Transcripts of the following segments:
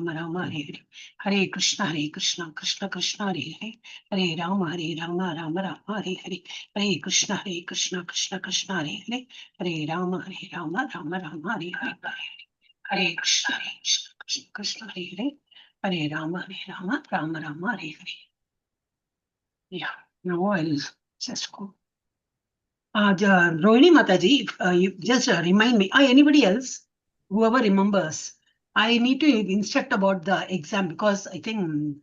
Rama Rama Hare Hare, Hare Krishna Krishna Krishna Hare Hare, Hare Rama Rama Rama Hare Hare, Hare Krishna Krishna Krishna Hare Hare, Hare Rama Rama Rama Hare Hare, Hare Krishna Krishna Krishna Hare Hare, Hare Rama Rama Hare Hare. Yeah, now I'll just go. Rohini Mataji, you just remind me, anybody else, whoever remembers, I need to instruct about the exam because I think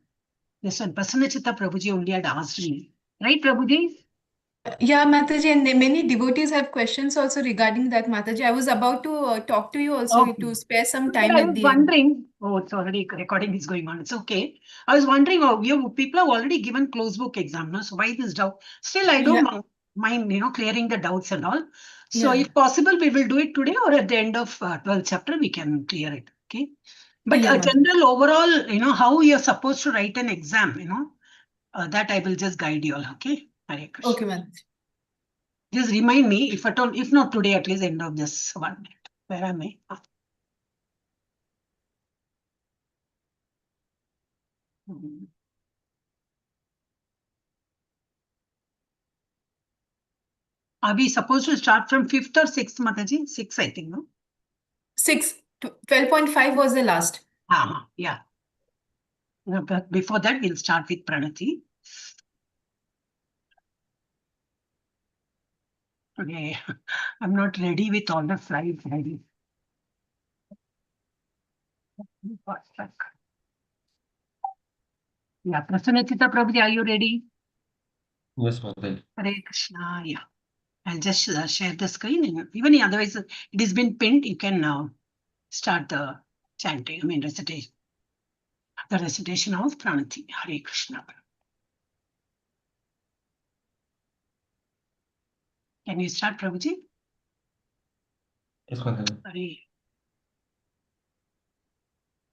this one, Prasannachitta Prabhuji only had asked me. Right, Prabhuji? Yeah, Mataji, and many devotees have questions also regarding that, Mataji. I was about to talk to you also to spare some time I at was the end. wondering, it's already recording is going on. It's okay. I was wondering, people have already given closed book exam, no? So why this doubt? Still, I don't mind, clearing the doubts and all. So if possible, we will do it today or at the end of 12th chapter, we can clear it. Okay. But a general overall, how you're supposed to write an exam, that I will just guide you all. Okay. Hare Krishna. Okay, Mataji. Just remind me, if at all, if not today, at least end of this 1 minute. Where am I? Are we supposed to start from 5th or 6th, Mataji? 6, I think, no? 6, 12.5 was the last. Yeah. But before that, we'll start with Pranati. Okay, I'm not ready with all the slides ready. Yeah, Prasannachitta Prabhuji, are you ready? Yes, Mataji. Hare Krishna, yeah. I'll just share the screen. And even otherwise, it has been pinned. You can now start the chanting, recitation. The recitation of Pranati. Hare Krishna. Can you start, Prabhuji? Yes, Mataji. Hare.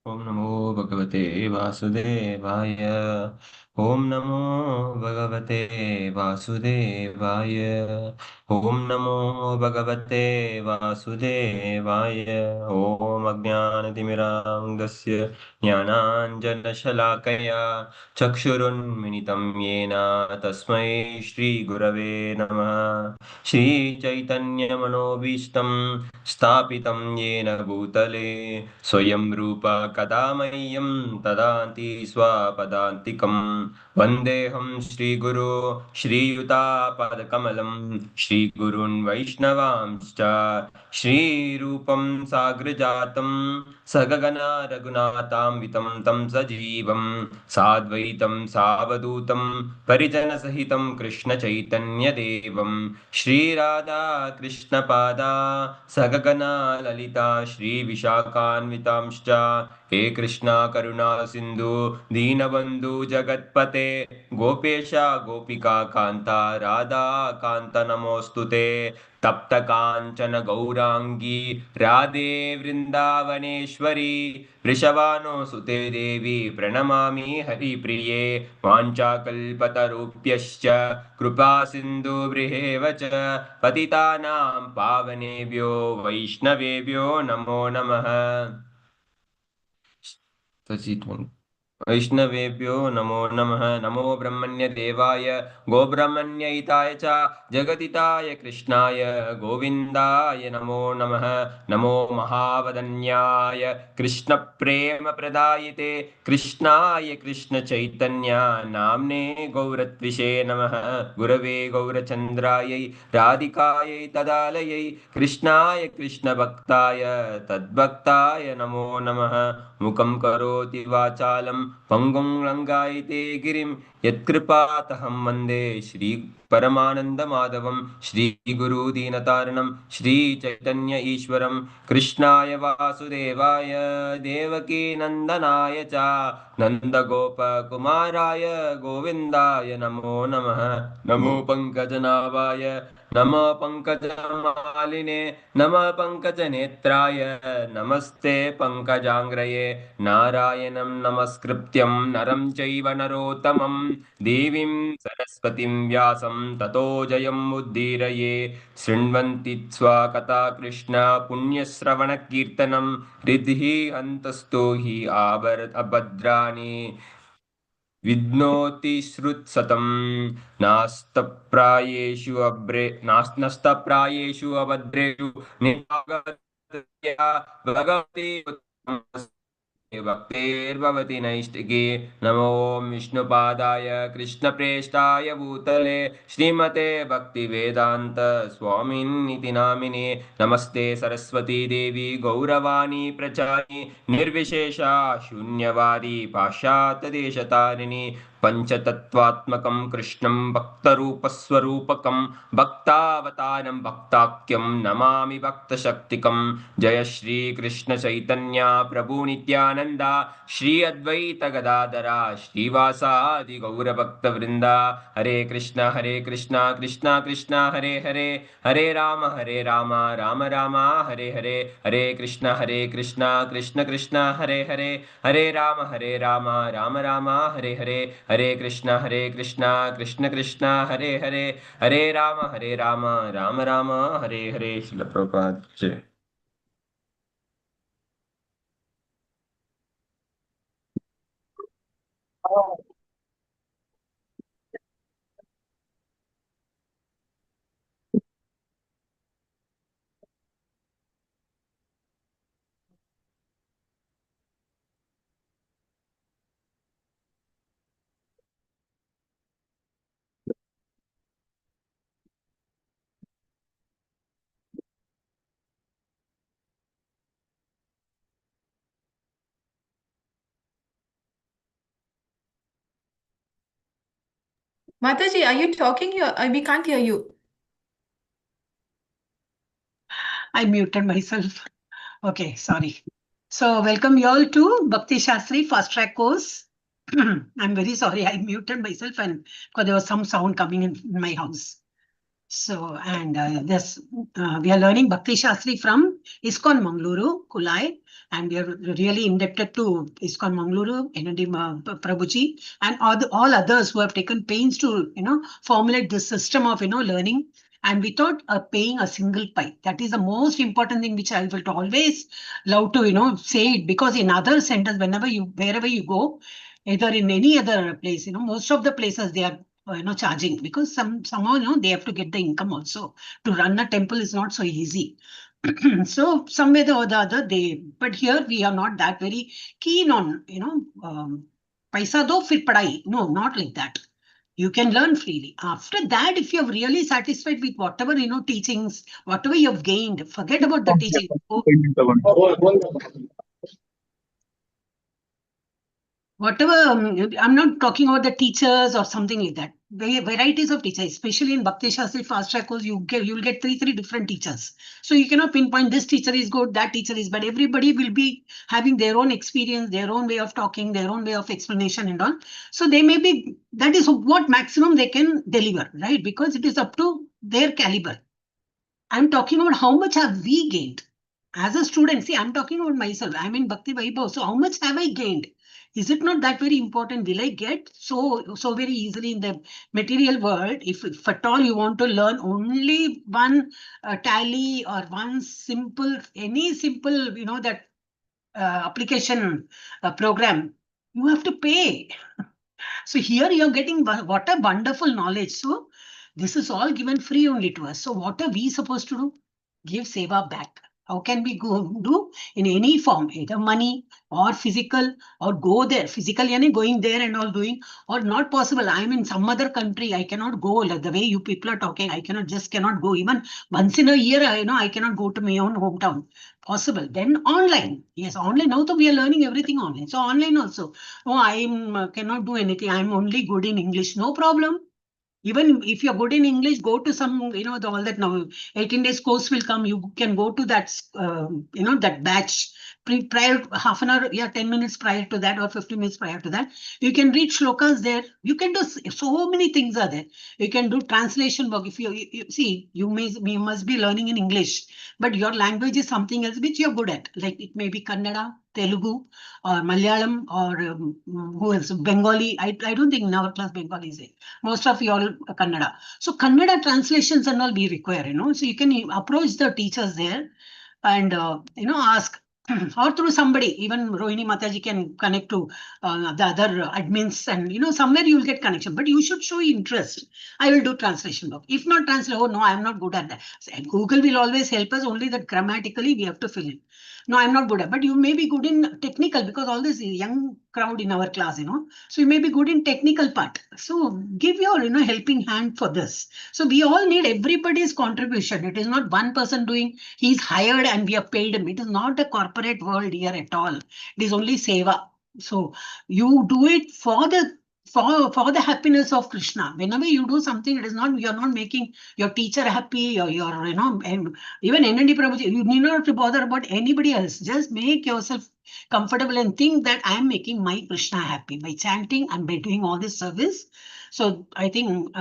Om Namo Bhagavate Vasudevaya. Om Namo Bhagavate Vasudevaya. Om Namo Bhagavate Vasudevaya. Om Ajnanatimirandasya Jnananjanashalakaya Chakshurunmilitam Yena Tasmai Shri Gurave Namah. Shri Chaitanya Manobishtam Stapitam Yena Bhutale Swayam Rupa Kadamayyam Tadanti Swapadantikam Vandeham Shri Guru Shri Yuta Padakamalam Shri Gurun Vaishnavamscha Shri Rupam Sagrajatam Sagagana Raghunatam Vitam Tam Sajivam Sadvaitam Savadutam Parijana Sahitam Krishna Chaitanya Devam Shri Radha Krishna Pada Sagagana Lalita Shri Vishakhanvitamscha He Krishna Karuna Sindhu Deenabandhu Jagatpate Gopesha Gopika Kanta Radha Kanta Namostute Tapta Kanchana Gaurangi Radhe Vrindavaneshwari Vrishavano Sute Devi Pranamami Hari Priye Vanchakalpatarupyascha Krupa Sindhu Brihevacha Patitanam Pavanebhyo Vaishnavebhyo Namo Namaha. वैष्णवेभ्यो नमो नमः नमो ब्रह्मण्य देवाय गोब्रह्मण्यहिताय च जगदिताय कृष्णाय गोविन्दाय नमो नमः नमो महावदन्याय कृष्णप्रेमप्रदायिते कृष्णाय कृष्णचैतन्य नाम्ने गौरत्विषे नमः गुरवे गौरचन्द्रायै राधिकायै तदालयै कृष्णाय कृष्णभक्ताय तद्भक्ताय नमो नमः मुखं करोति वाचालं पंगुं लंघयते गिरिं यत्कृपातहं वन्दे श्री परमानन्दमाधवं श्रीगुरुदीनतारणं श्रीचैतन्य ईश्वरं कृष्णाय वासुदेवाय देवकीनन्दनाय च नन्दगोपकुमाराय गोविन्दाय नमो नमः नमो पङ्कजनाभाय नमः पङ्कजमालिने नमः पङ्कजनेत्राय नमस्ते पङ्कजाङ्ग्रये नारायणं नमस्कृत्यं नरं चैव नरोत्तमं देवीं सरस्वतीं व्यासं ततो जयमुद्दीरये शृण्वन्ति स्वकथा कृष्ण पुण्यश्रवणकीर्तनं हृदिः हन्तस्तो हि अभद्राणि विघ्नोति श्रुत्सतं नस्तप्रायेषु अभद्रेषु निरागतया भगवते भक्तेर्भवति नैष्टिकी नमो विष्णुपादाय कृष्णप्रेष्ठाय भूतले श्रीमते भक्तिवेदान्त स्वामिन्निति नामिने नमस्ते सरस्वती देवी गौरवाणी प्रचारिणी निर्विशेषा शून्यवादी पाश्चात्यदेशतारिणी पंचतत्वात्मकं कृष्णं भक्तरूपस्वरूपकं भक्तावतारं भक्ताख्यं नमामि भक्तशक्तिकं जय श्री कृष्ण चैतन्य प्रभु नित्यानंद श्री अद्वैत गदाधरा श्रीवासादि गौरभक्तवृंदा हरे कृष्णा कृष्णा कृष्णा हरे हरे हरे राम राम राम हरे हरे हरे कृष्णा कृष्णा कृष्णा हरे हरे हरे राम राम राम हरे हरे हरे कृष्णा कृष्ण कृष्ण हरे हरे हरे राम राम राम हरे हरे। श्रील प्रभुपाद जय। Mataji, are you talking? We can't hear you. I muted myself. Okay, sorry. So welcome you all to Bhakti Shastri Fast Track course. I'm very sorry, I muted myself and because there was some sound coming in my house. So, and we are learning Bhakti Shastri from ISKCON Mangalore Kulai, and we are really indebted to ISKCON Mangaluru, Prabhuji, and all others who have taken pains to, formulate this system of, learning. And without paying a single pie. That is the most important thing which I will always love to, say it, because in other centers, wherever you go, either in any other place, most of the places they are charging, because somehow they have to get the income also. To run a temple is not so easy. So some way or the other but here we are not that very keen on paisa do fir padai. No, not like that. You can learn freely. After that, if you're really satisfied with whatever teachings, whatever you've gained, forget about the teaching. Whatever, I'm not talking about the teachers or something like that. Varieties of teachers, especially in Bhakti Shastri Fast Track course, you'll get three different teachers. So you cannot pinpoint this teacher is good, that teacher is bad. Everybody will be having their own experience, their own way of talking, their own way of explanation and all. So they may be, that is what maximum they can deliver, right? Because it is up to their caliber. I'm talking about how much have we gained as a student. See, I'm talking about myself. I'm in Bhakti Vaibhav. So how much have I gained? Is it not that very important? Will I get so very easily in the material world? If at all you want to learn only one tally or one simple, any simple, that application program, you have to pay. So here you're getting what a wonderful knowledge. So this is all given free only to us. So what are we supposed to do? Give Seva back. How can we do in any form, either money or physical, or go there physically, going there and all doing, or not possible. I'm in some other country. I cannot go like the way you people are talking. I cannot go even once in a year. I cannot go to my own hometown. Possible. Then online. Yes, online. Now we are learning everything online. So online also. Oh, I cannot do anything. I'm only good in English. No problem. Even if you're good in English, go to some, all that now 18 days course will come. You can go to that, that batch prior half an hour, 10 minutes prior to that or 15 minutes prior to that. You can read shlokas there. You can do so many things are there. You can do translation work. If you see, you must be learning in English, but your language is something else which you're good at. Like it may be Kannada, Telugu, or Malyalam, or who else? Bengali. I don't think in our class Bengali is there. Most of you all Kannada. So Kannada translations and all we require, So you can approach the teachers there and, ask. Or through somebody, even Rohini Mataji can connect to the other admins and, somewhere you will get connection. But you should show interest. I will do translation work. If not translate, oh no, I'm not good at that. So Google will always help us, only that grammatically we have to fill in. No, I'm not good at, but you may be good in technical because all this young crowd in our class, so you may be good in technical part. So give your, helping hand for this. So we all need everybody's contribution. It is not one person doing, he's hired and we are paid him. It is not a corporate world here at all. It is only Seva. So you do it for the happiness of Krishna. Whenever you do something, it is not, you're not making your teacher happy or your, and even NND Prabhuji, you need not to bother about anybody else. Just make yourself comfortable and think that I am making my Krishna happy by chanting and by doing all this service. So I think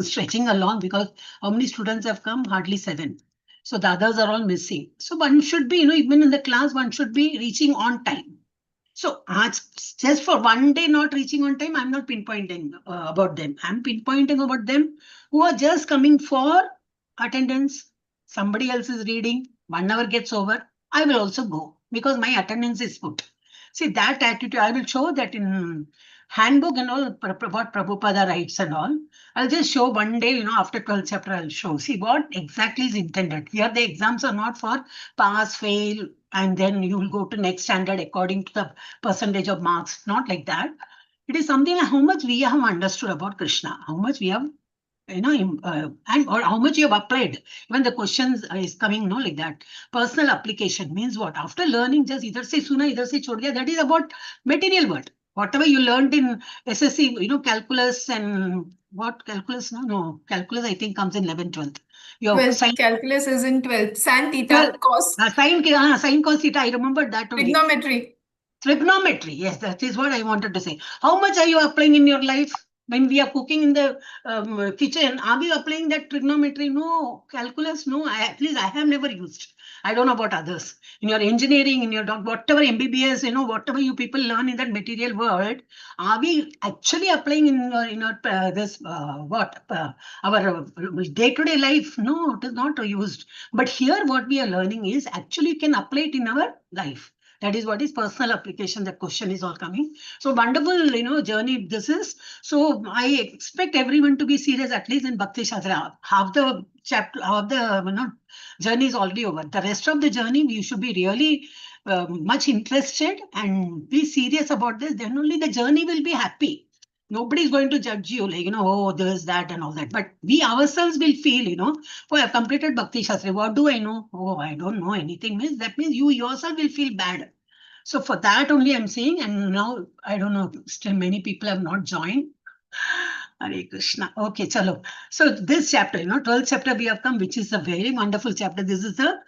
stretching along, because how many students have come? Hardly 7. So the others are all missing. So one should be, even in the class, one should be reaching on time. So just for one day not reaching on time, I'm not pinpointing about them. I'm pinpointing about them who are just coming for attendance. Somebody else is reading, 1 hour gets over, I will also go because my attendance is put. See, that attitude, I will show that in handbook and all, what Prabhupada writes and all. I'll just show one day, after 12th chapter, I'll show. See what exactly is intended. Here the exams are not for pass, fail, and then you will go to next standard according to the percentage of marks. Not like that. It is something like how much we have understood about Krishna, how much we have, and or how much you have applied. Even the questions is coming, like that. Personal application means what? After learning, just either say suna, either say chhod diya. That is about material world. Whatever you learned in SSC, calculus and what calculus? No, calculus I think comes in 11th, 12th. Your calculus is in 12th. Sin, theta, cos. Sin, cos, theta. I remember that only. Trigonometry. Trigonometry. Yes, that is what I wanted to say. How much are you applying in your life? When we are cooking in the kitchen, are we applying that trigonometry? No. Calculus? No. At least I have never used. I don't know about others. In your engineering, in your whatever MBBS, whatever you people learn in that material world, are we actually applying in our day-to-day life? No, it is not used. But here what we are learning is actually you can apply it in our life. That is what is personal application. The question is all coming. So wonderful, journey this is. So I expect everyone to be serious, at least in Bhakti Shastra. Half the chapter, half the journey is already over. The rest of the journey, we should be really much interested and be serious about this. Then only the journey will be happy. Nobody is going to judge you like, oh, this, that, and all that. But we ourselves will feel, oh, I've completed Bhakti Shastri. What do I know? Oh, I don't know anything. That means you yourself will feel bad. So for that only I'm saying, and now I don't know, still many people have not joined. Hare Krishna. Okay, chalo. So this chapter, 12th chapter we have come, which is a very wonderful chapter. This is the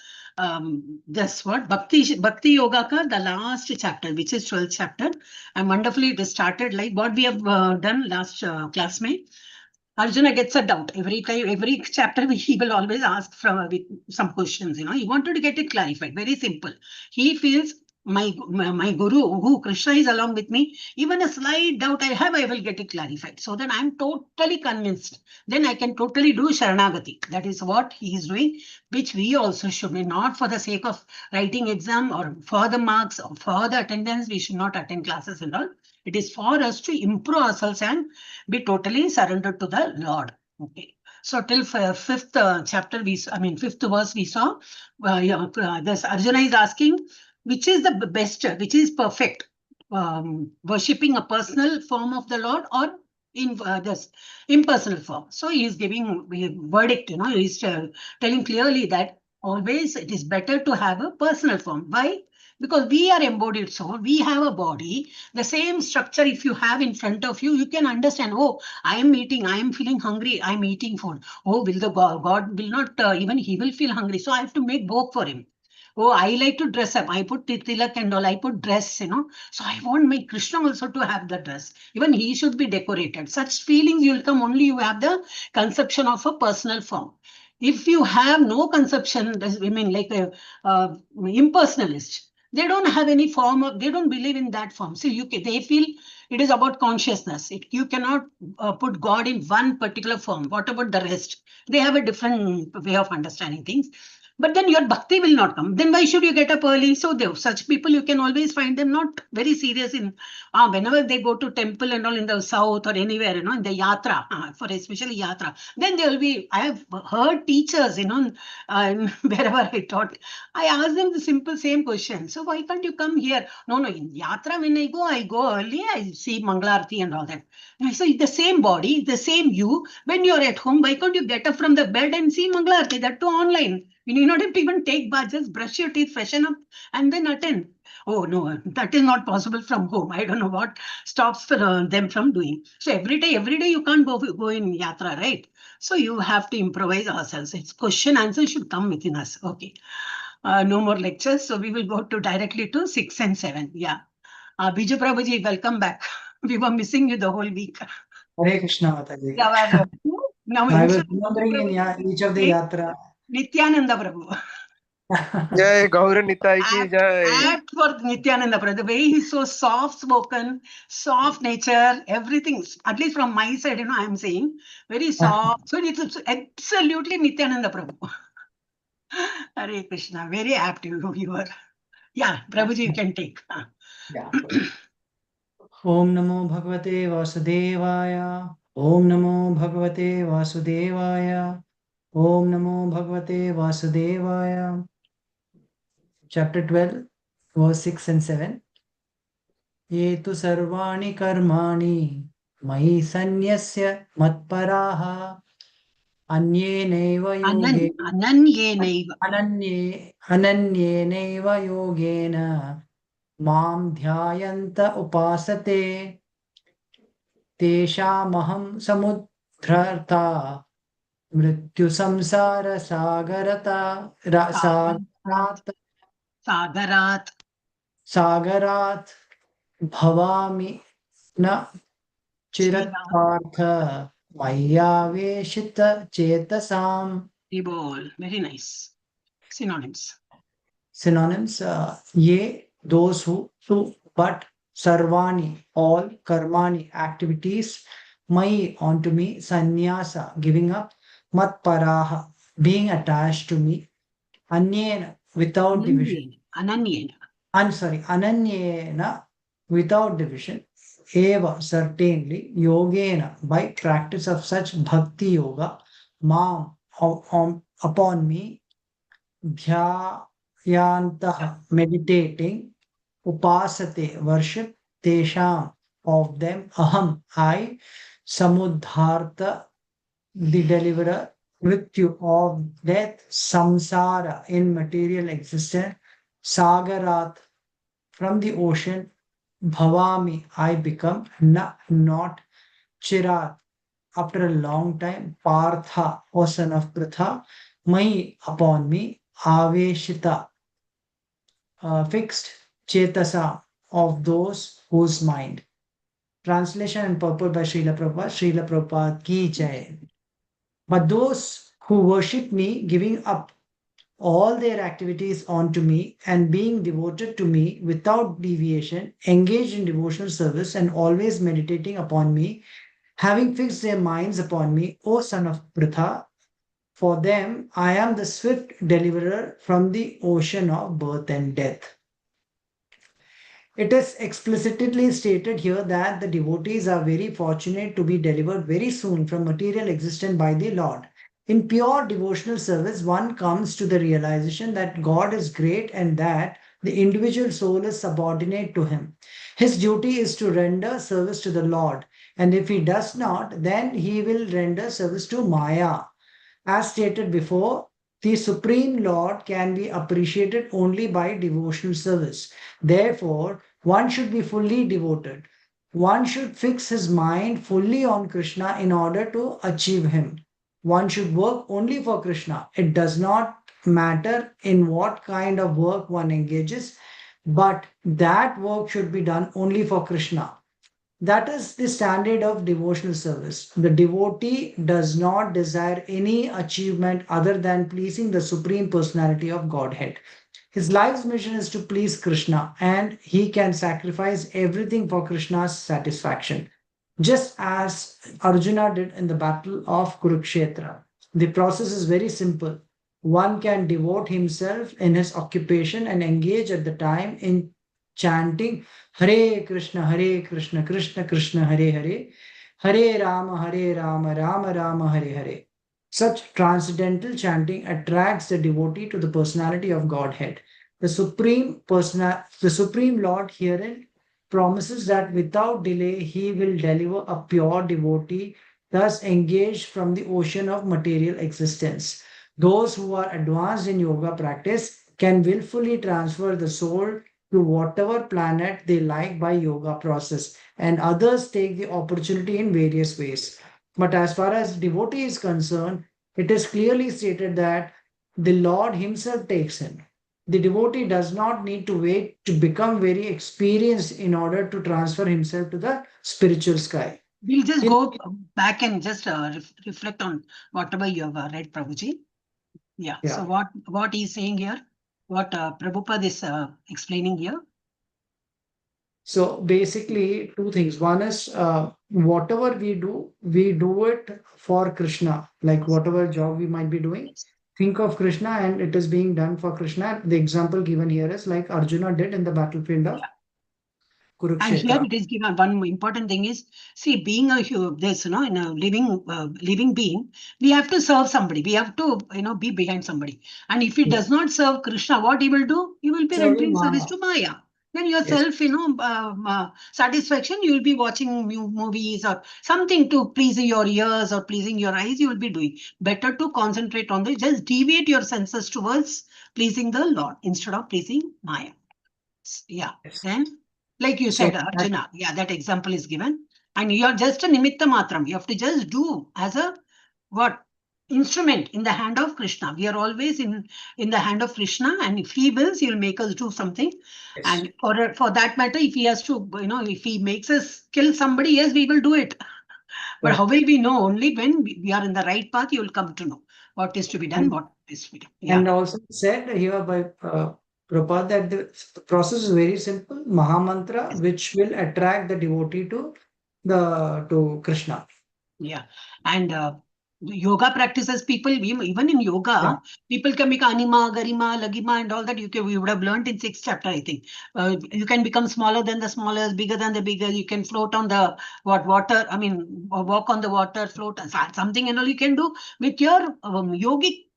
this what Bhakti Yoga ka the last chapter, which is 12th chapter, and wonderfully it is started like what we have done last class May. Arjuna gets a doubt every time, every chapter he will always ask with some questions. He wanted to get it clarified. Very simple. He feels my guru, who Krishna is along with me, even a slight doubt I have, I will get it clarified. So that I'm totally convinced. Then I can totally do Sharanagati. That is what he is doing, which we also should be, not for the sake of writing exam or for the marks or for the attendance. We should not attend classes and all. It is for us to improve ourselves and be totally surrendered to the Lord. Okay. So till fifth chapter, fifth verse we saw, this Arjuna is asking, which is the best, which is perfect, worshipping a personal form of the Lord or in this impersonal form. So he is giving a verdict, he is telling clearly that always it is better to have a personal form. Why? Because we are embodied soul, we have a body. The same structure, if you have in front of you, you can understand, oh, I am eating, I am feeling hungry, I am eating food. Oh, will the God will not, even he will feel hungry. So I have to make both for him. Oh, I like to dress up. I put tilak and all. I put dress, So I want my Krishna also to have the dress. Even he should be decorated. Such feelings will come only you have the conception of a personal form. If you have no conception, like a impersonalist, they don't have any form of, they don't believe in that form. So they feel it is about consciousness. You cannot put God in one particular form. What about the rest? They have a different way of understanding things. But then your bhakti will not come. Then why should you get up early? So such people, you can always find them not very serious in whenever they go to temple and all in the south or anywhere, in the yatra, for especially yatra. Then they will be, I have heard teachers, wherever I taught, I asked them the simple same question. So why can't you come here? No, in yatra when I go early, I see Mangalarti and all that. So the same body, the same you, when you're at home, why can't you get up from the bed and see Mangalarti? That too online. You need not even take bath, just brush your teeth, freshen up, and then attend. Oh, no, that is not possible from home. I don't know what stops them from doing. So every day you can't go in yatra, right? So you have to improvise ourselves. It's question answer should come within us. Okay. No more lectures. So we will go directly to 6 and 7. Yeah. Biju Prabhuji, welcome back. We were missing you the whole week. Hare Krishna Mataji. Now, I was wondering in each of the yatra. Nityananda Prabhu. Jai Gaura Nitai ki jai. Apt for Nityananda Prabhu. The way he's so soft spoken, soft nature, everything, at least from my side, I'm saying, very soft. So it's absolutely Nityananda Prabhu. Hare Krishna, very apt you are. Yeah, Prabhuji, you can take. Yeah. Om Namo Bhagavate Vasudevaya. Om Namo Bhagavate Vasudevaya. Om Namo Bhagavate Vasudevaya. Chapter 12, verse 6 and 7. Ye tu sarvani karmani mayi sanyasya matparaha anyeneva yoge ananyeneva yogena mam dhyayanta upasate teshamaham samudhrartha mrityu samsara sagarat bhavami na chiratpartha mayaveshita chetasam. Very nice. Synonyms. Synonyms, ye, those who, to, but, sarvani, all, karmani, activities, mai, onto me, sannyasa, giving up, mat paraha, being attached to me, anyena, without division. Ananyena, without division, eva, certainly, yogena, by practice of such bhakti yoga, mam, upon me, Dhyayantah, meditating, upasate, worship, tesham, of them, aham, I, samudharta, the deliverer, mrityu, of death, samsara, in material existence, sagarat, from the ocean, bhavami, I become, not, chirat, after a long time, partha, o son of Pritha, mai, upon me, aveshita, fixed, chetasa, of those whose mind. Translation and purport by Srila Prabhupada. Srila Prabhupada ki jai. But those who worship me, giving up all their activities onto me and being devoted to me without deviation, engaged in devotional service and always meditating upon me, having fixed their minds upon me, O son of Pritha, for them, I am the swift deliverer from the ocean of birth and death. It is explicitly stated here that the devotees are very fortunate to be delivered very soon from material existence by the Lord. In pure devotional service, one comes to the realization that God is great and that the individual soul is subordinate to him. His duty is to render service to the Lord, and if he does not, then he will render service to Maya. As stated before, the Supreme Lord can be appreciated only by devotional service. Therefore, one should be fully devoted. One should fix his mind fully on Krishna in order to achieve him. One should work only for Krishna. It does not matter in what kind of work one engages, but that work should be done only for Krishna. That is the standard of devotional service. The devotee does not desire any achievement other than pleasing the Supreme Personality of Godhead. His life's mission is to please Krishna, and he can sacrifice everything for Krishna's satisfaction, just as Arjuna did in the battle of Kurukshetra. The process is very simple. One can devote himself in his occupation and engage at the time in chanting Hare Krishna, Krishna Krishna, Hare Hare, Hare Rama, Rama Rama, Hare Hare. Such transcendental chanting attracts the devotee to the personality of Godhead. The Supreme Lord herein promises that without delay he will deliver a pure devotee, thus engaged from the ocean of material existence. Those who are advanced in yoga practice can willfully transfer the soul to whatever planet they like by yoga process, and others take the opportunity in various ways. But as far as devotee is concerned, it is clearly stated that the Lord himself takes him. The devotee does not need to wait to become very experienced in order to transfer himself to the spiritual sky. We'll just go back and just reflect on whatever you have read, Prabhuji. Yeah. So what he's saying here, what Prabhupada is explaining here. So basically, two things. One is whatever we do it for Krishna. Like whatever job we might be doing, think of Krishna and it is being done for Krishna. The example given here is like Arjuna did in the battlefield of Kurukshetra. And here it is given one important thing is, see, being in a living being, we have to serve somebody. We have to, be behind somebody. And if he does not serve Krishna, what he will do? He will be rendering service to Maya. Then yourself, satisfaction, you will be watching movies or something to pleasing your ears or pleasing your eyes, you will be doing. Better to concentrate on this. Just deviate your senses towards pleasing the Lord instead of pleasing Maya. Yeah. Then, like you said, Arjuna, that example is given. And you are just a nimitta matram. You have to just do as a instrument in the hand of Krishna. We are always in the hand of Krishna, and if he wills, he will make us do something. Yes. And for that matter, if he has to, if he makes us kill somebody, yes, we will do it. But how will we know? Only when we are in the right path, you will come to know what is to be done, what is to be done. And also said here by Prabhupada that the process is very simple. Mahamantra, which will attract the devotee to Krishna. Yeah. And yoga practices, people, even in yoga, people can make anima, garima, lagima, and all that. We would have learned in 6th chapter, I think. You can become smaller than the smallest, bigger than the bigger. You can float on the water. I mean, walk on the water, float, something and all you can do with your yogic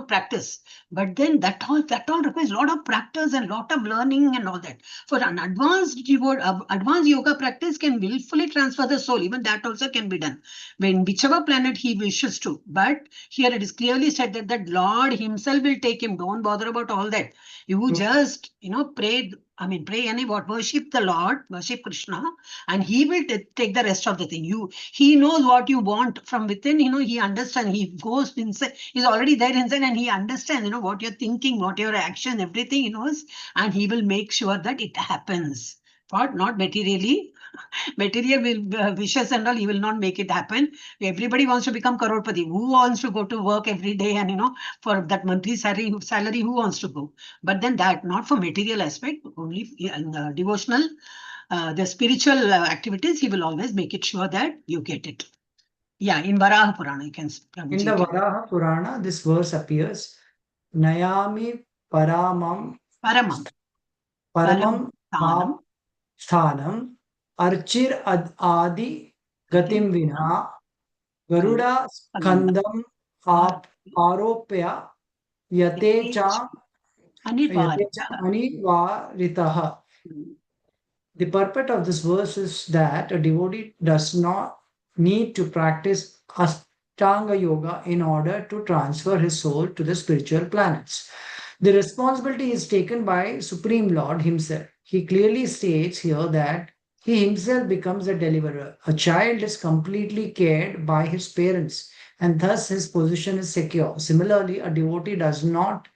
practice. But then that all requires a lot of practice and lot of learning and all that. For an advanced yoga practice can willfully transfer the soul. Even that also can be done when whichever planet he wishes to. But here it is clearly said that Lord himself will take him. Don't bother about all that. You just pray. Worship the Lord, worship Krishna, and he will take the rest of the thing. He knows what you want from within, he understands, he goes inside, he's already there inside and he understands, what you're thinking, what your action, everything he knows, and he will make sure that it happens. But not materially. Material wishes and all, he will not make it happen. Everybody wants to become crorepati. Who wants to go to work every day and for that monthly salary, who wants to go? But then that not for material aspect, only in the devotional, the spiritual activities, he will always make it sure that you get it. Yeah, in Varaha Purana, you can. In the Varaha Purana, this verse appears. Nayami Paramam Sthanam Archir Adi Gatim Vina Garuda Skandam Aropya Yatecha Anivaritaha. The purport of this verse is that a devotee does not need to practice Ashtanga Yoga in order to transfer his soul to the spiritual planets. The responsibility is taken by Supreme Lord himself. He clearly states here that he himself becomes a deliverer. A child is completely cared by his parents. and thus his position is secure. Similarly, a devotee does not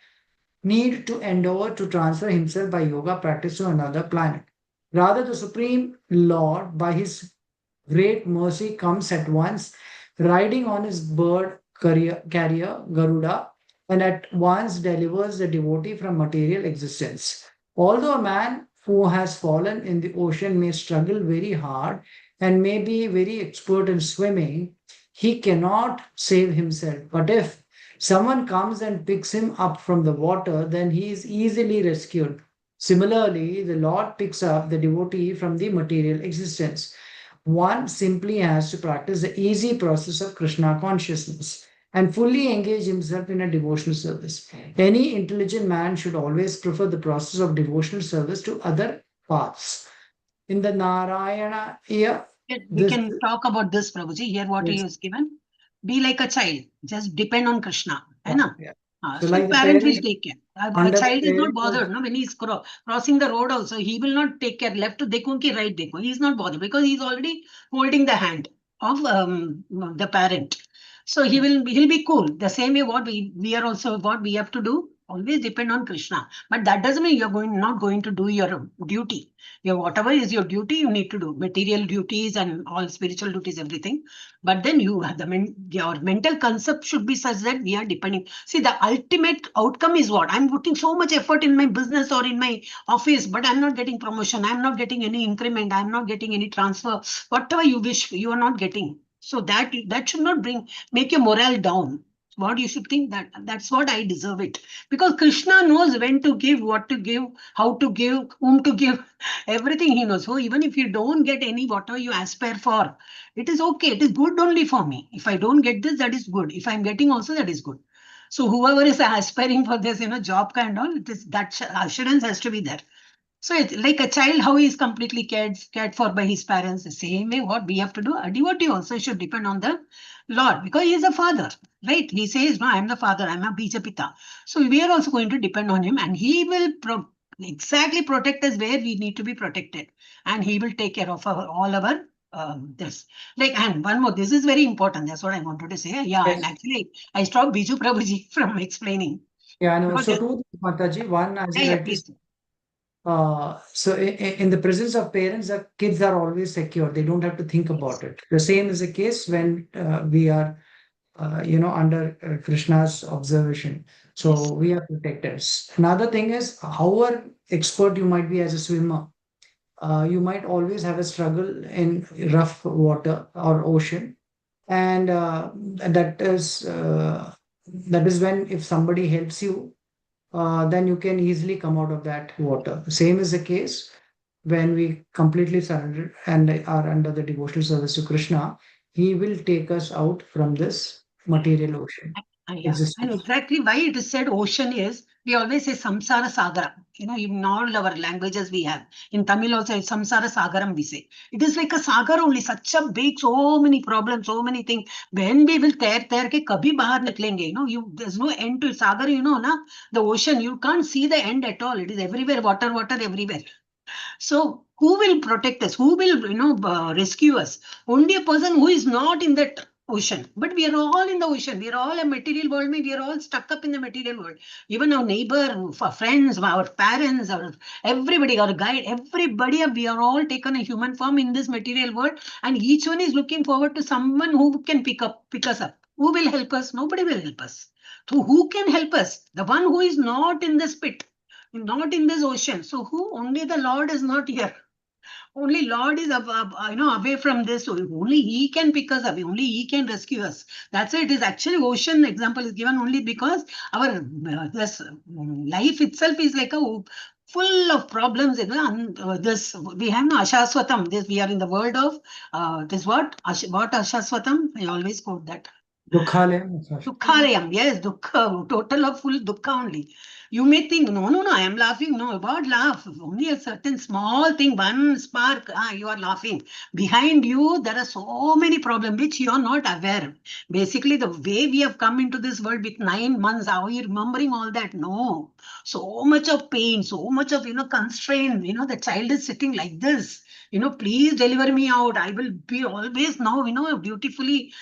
need to endeavor to transfer himself by yoga practice to another planet. Rather, the Supreme Lord, by his great mercy, comes at once, riding on his bird carrier, Garuda, and at once delivers the devotee from material existence. Although a man who has fallen in the ocean may struggle very hard and may be very expert in swimming, he cannot save himself. But if someone comes and picks him up from the water, then he is easily rescued. Similarly, the Lord picks up the devotee from the material existence. One simply has to practice the easy process of Krishna consciousness and fully engage himself in a devotional service. Any intelligent man should always prefer the process of devotional service to other paths. In the Narayana, We this can talk about this, Prabhuji. Here, what he yes, has given. Be like a child. Just depend on Krishna. Hai na? yeah. So So like the parents will parent take care. A under the child is not parent bothered. No, when he's crossing the road also, he will not take care. Left to dekho ki right dekho. He's not bothered because he's already holding the hand of the parent. So he'll be cool. The same way what we are also what we have to do. Always depend on Krishna. But that doesn't mean you're not going to do your duty. Whatever is your duty, you need to do. Material duties and all spiritual duties, everything. But then you have your mental concept should be such that we are depending. See, the ultimate outcome is what? I'm putting so much effort in my business or in my office, but I'm not getting promotion. I'm not getting any increment. I'm not getting any transfer. Whatever you wish, you are not getting. So that should not make your morale down. What you should think that's what I deserve it. Because Krishna knows when to give, what to give, how to give, whom to give, everything he knows. So even if you don't get any whatever you aspire for, it is okay. It is good only for me. If I don't get this, that is good. If I'm getting also, that is good. So whoever is aspiring for this, job kind of, it is that assurance has to be there. So it's like a child, how he is completely cared for by his parents. The same way, what we have to do, a devotee also should depend on the Lord because he is a father, right? He says, no, I am the father, I am a Bija Pita. So we are also going to depend on him and he will exactly protect us where we need to be protected. And he will take care of all our this. And one more, this is very important. That's what I wanted to say. Yeah, yes. and actually, I stopped Biju Prabhuji from explaining. Yeah, I know. So two things, Mataji. One, as you rightly Please. said, so in the presence of parents, the kids are always secure. They don't have to think about it. The same is the case when we are, under Krishna's observation. So we are protected. Another thing is, however expert you might be as a swimmer, you might always have a struggle in rough water or ocean, and that is when if somebody helps you, then you can easily come out of that water. Same is the case when we completely surrender and are under the devotional service to Krishna. He will take us out from this material ocean. Yeah, and exactly why it is said ocean is, we always say samsara sagara. In all our languages we have. In Tamil also, samsara sagaram we say. It is like a sagar only, such a big, so many problems, so many things. When we will tair ke kabhi bahar niklenge, there's no end to sagar, the ocean, you can't see the end at all. It is everywhere, water everywhere. So who will protect us? Who will, rescue us? Only a person who is not in that ocean. But we are all in the ocean. We are all a material world. We are all stuck up in the material world. Even our neighbor, our friends, our parents, everybody, our guide, everybody, we are all taken a human form in this material world. And each one is looking forward to someone who can pick us up. Who will help us? Nobody will help us. So who can help us? The one who is not in this pit. Not in this ocean. So who? Only the Lord is not here. Only Lord is away from this. Only He can pick us up. Only He can rescue us. That's it. It is actually ocean example is given only because our this life itself is like a full of problems. This we have no ashaswatam. This we are in the world of this what ashaswatam. I always quote that. Dukhalayam, yes, dukkha, total of full dukkha only. You may think, no, I am laughing. No, about laugh. Only a certain small thing, one spark, you are laughing. Behind you, there are so many problems which you are not aware. Basically, the way we have come into this world with 9 months, are you remembering all that? No. So much of pain, so much of, constraint. The child is sitting like this. Please deliver me out. I will be always now, beautifully,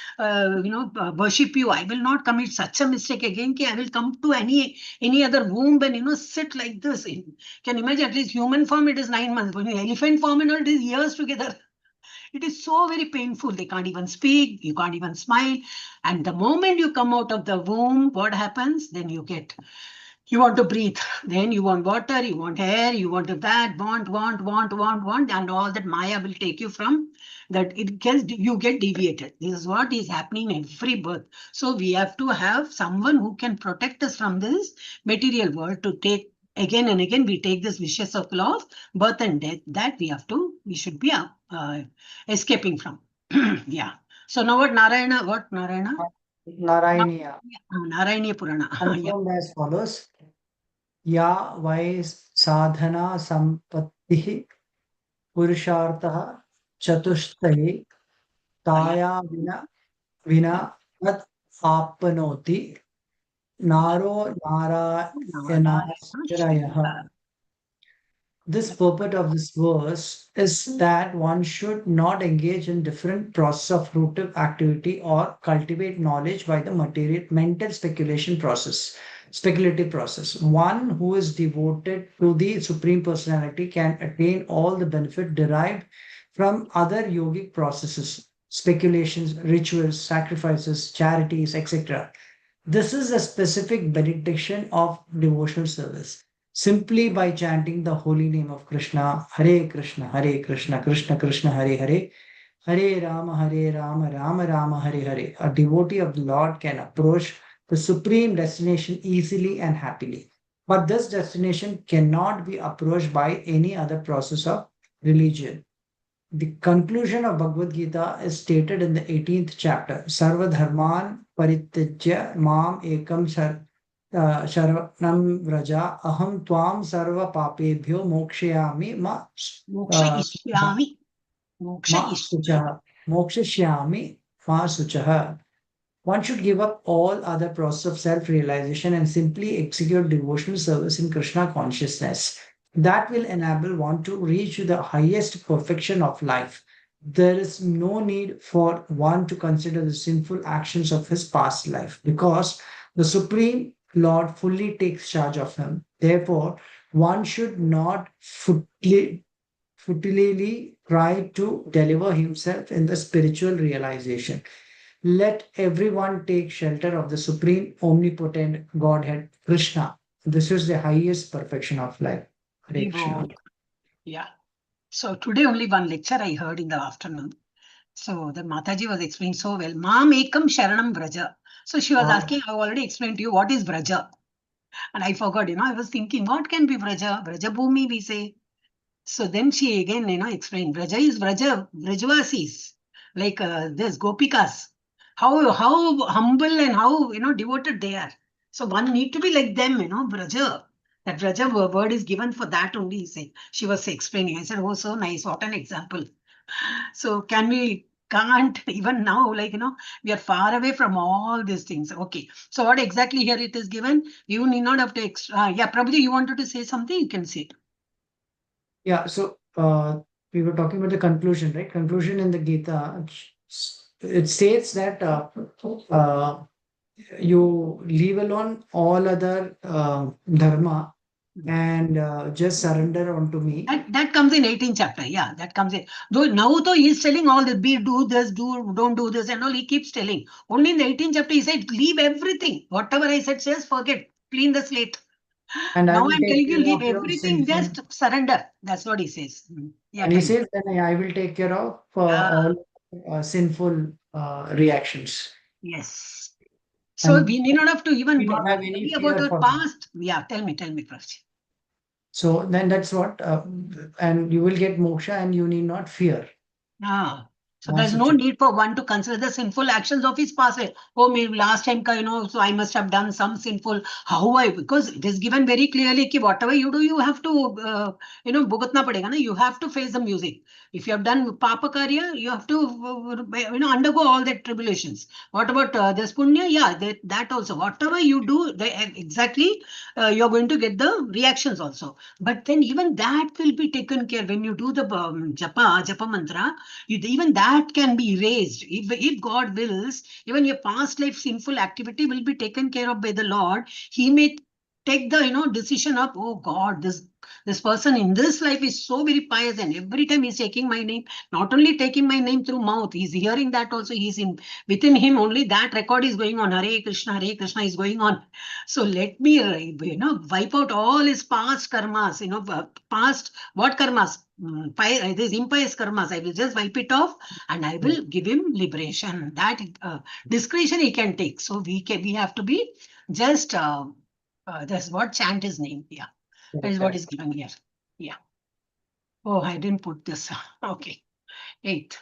worship you. I will not commit such a mistake again. I will come to any other womb and sit like this. Can you imagine? At least human form it is 9 months. When in elephant form and all, it is years together. It is so very painful. They can't even speak. You can't even smile. And the moment you come out of the womb, what happens? Then you want to breathe. Then you want water, you want air, you want that, want, and all that Maya will take you from that. You get deviated. This is what is happening in every birth. So we have to have someone who can protect us from this material world to take again and again. We take this vicious circle of birth and death that we should be escaping from. Yeah. So now Narayana? Narayaniya. Narayaniya Purana. Confirmed as follows. Ya vai sadhana sampattihi purushartha chatushthayi taya vina tat appanoti naro narayana. This purport of this verse is that one should not engage in different process of fruitive activity or cultivate knowledge by the mental speculative process. One who is devoted to the Supreme Personality can attain all the benefit derived from other yogic processes, speculations, rituals, sacrifices, charities, etc. This is a specific benediction of devotional service. Simply by chanting the holy name of Krishna, Hare Krishna, Krishna Krishna, Hare Hare, Hare Rama, Rama Rama, Hare Hare, a devotee of the Lord can approach the supreme destination easily and happily. But this destination cannot be approached by any other process of religion. The conclusion of Bhagavad Gita is stated in the 18th chapter. Sarva dharman parityajya mam ekam sharanam vraja aham tvam sarva papebhyo mokshayami ma suchaha. One should give up all other process of self-realization and simply execute devotional service in Krishna consciousness. That will enable one to reach the highest perfection of life. There is no need for one to consider the sinful actions of his past life because the Supreme Lord fully takes charge of him. Therefore, one should not futilely try to deliver himself in the spiritual realization. Let everyone take shelter of the Supreme Omnipotent Godhead, Krishna. This is the highest perfection of life. Hare Krishna. Yeah. So today only one lecture I heard in the afternoon. So the Mataji was explaining so well. Maam ekam sharanam vraja. So she was asking, I already explained to you what is vraja. And I forgot, I was thinking, what can be vraja? Vraja bhumi we say. So then she again, explained, vraja is vrajavasis, like this gopikas. How humble and how, devoted they are. So one need to be like them, vraja. That vraja word is given for that only, she was explaining. I said, oh, so nice. What an example. So can't even now, we are far away from all these things. Okay. So what exactly here it is given? You need not have to yeah, Prabhuji, you wanted to say something? You can say it. Yeah. So we were talking about the conclusion, right? Conclusion in the Gita. It states that you leave alone all other dharma and just surrender onto me. That comes in 18th chapter. Yeah, that comes in. Though now he is telling all this, do this, don't do this, and all he keeps telling. Only in the 18th chapter he said, leave everything. Whatever I said, says forget, clean the slate. And now I'm telling you, leave everything, just surrender. That's what he says. Yeah, and he says, then I will take care of all sinful reactions. Yes. So we need not have to even worry about our past. Yeah, tell me, Prabhuji. So then that's what, and you will get moksha and you need not fear. So there's no need for one to consider the sinful actions of his past. Oh, maybe last time, so I must have done some sinful. Because it is given very clearly, ki whatever you do, you have to, bhugatna padega, na? You have to face the music. If you have done papa karya, you have to, undergo all the tribulations. What about this punya? Yeah, that also. Whatever you do, exactly, you're going to get the reactions also. But then even that will be taken care when you do the japa mantra. Even that that can be erased. If God wills, even your past life sinful activity will be taken care of by the Lord. He may take the decision of, oh God, this person in this life is so very pious, and every time he's taking my name, not only taking my name through mouth, he's hearing that also. He's within him only that record is going on. Hare Krishna is going on. So let me wipe out all his past karmas, past what karmas, these impious karmas. I will just wipe it off and I will give him liberation. That discretion he can take. So we have to be just that's what chant his name. Yeah, that is what is given here. Yeah. Oh, I didn't put this. Okay. 8.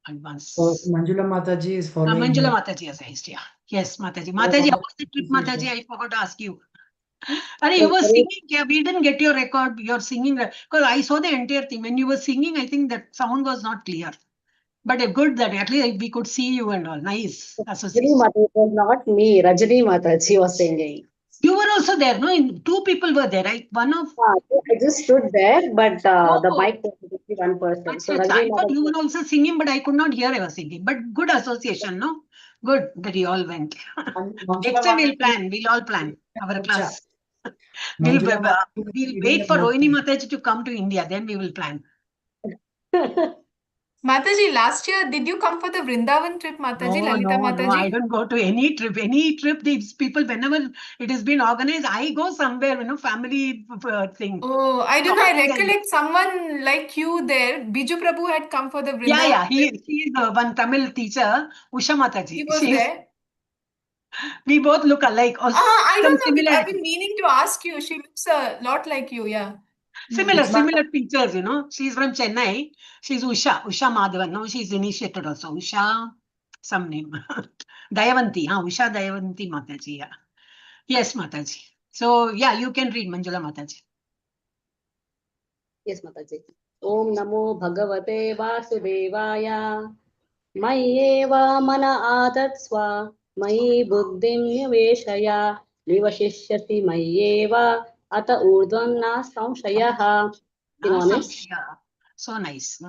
Advance. So Manjula Mataji is following. Manjula Mataji has raised. Yeah. Yes, Mataji. Mataji, how was the trip, Mataji? I forgot to ask you. You were singing. Yeah, we didn't get your record. You're singing because I saw the entire thing. When you were singing, I think that sound was not clear. But good that at least we could see you and all. Nice association. It was not me. Rajani Mataji was singing. You were also there, no? 2 people were there, right? One of. I just stood there, but the mic was only one person. So I thought you were also singing, but I could not hear I was singing. But good association, no? Good that you all went. Next time we'll plan. We'll all plan our class. We'll wait for Rohini Mataji to come to India. Then we will plan. Mataji, last year, did you come for the Vrindavan trip, Mataji, Lalita Mataji? No, I don't go to any trip. Any trip, these people, whenever it has been organized, I go somewhere, family thing. Oh, I don't know. I recollect someone like you there. Biju Prabhu had come for the Vrindavan. Yeah. He is one Tamil teacher, Usha Mataji. He was there. We both look alike. I don't know. I've been meaning to ask you. She looks a lot like you, yeah. Similar features, She's from Chennai. She's Usha Madhavan. No, she's initiated also. Usha, some name. Dayavanti. Usha Dayavanti Mataji. Yeah. Yes, Mataji. So, yeah, you can read Manjula Mataji. Yes, Mataji. Om Namo Bhagavate Vasudevaya. Mayeva Mana Adatswa. Mayi Buddhim Niveshaya. Nivashishyati Mayeva. Ata Urdvam Na Samshayaha. So nice.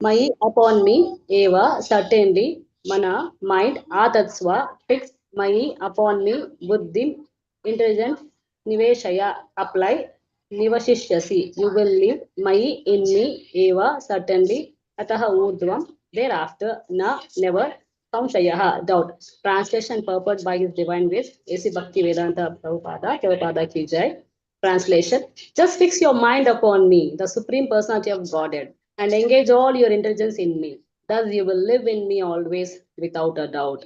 Mayi upon me, Eva, certainly, Mana, mind, Atatswa, fix, Mayi upon me, Buddhim, intelligence, Niveshaya, apply, Nivashishyasi, you will live, Mayi in me, Eva, certainly, Ataha Urdvam, thereafter, Na, never, Samshayaha, doubt. Translation purport by His Divine Grace, A.C. Bhakti Vedanta Prabhupada Ki Jai. Translation, just fix your mind upon me, the Supreme Personality of Godhead, and engage all your intelligence in me. Thus you will live in me always without a doubt.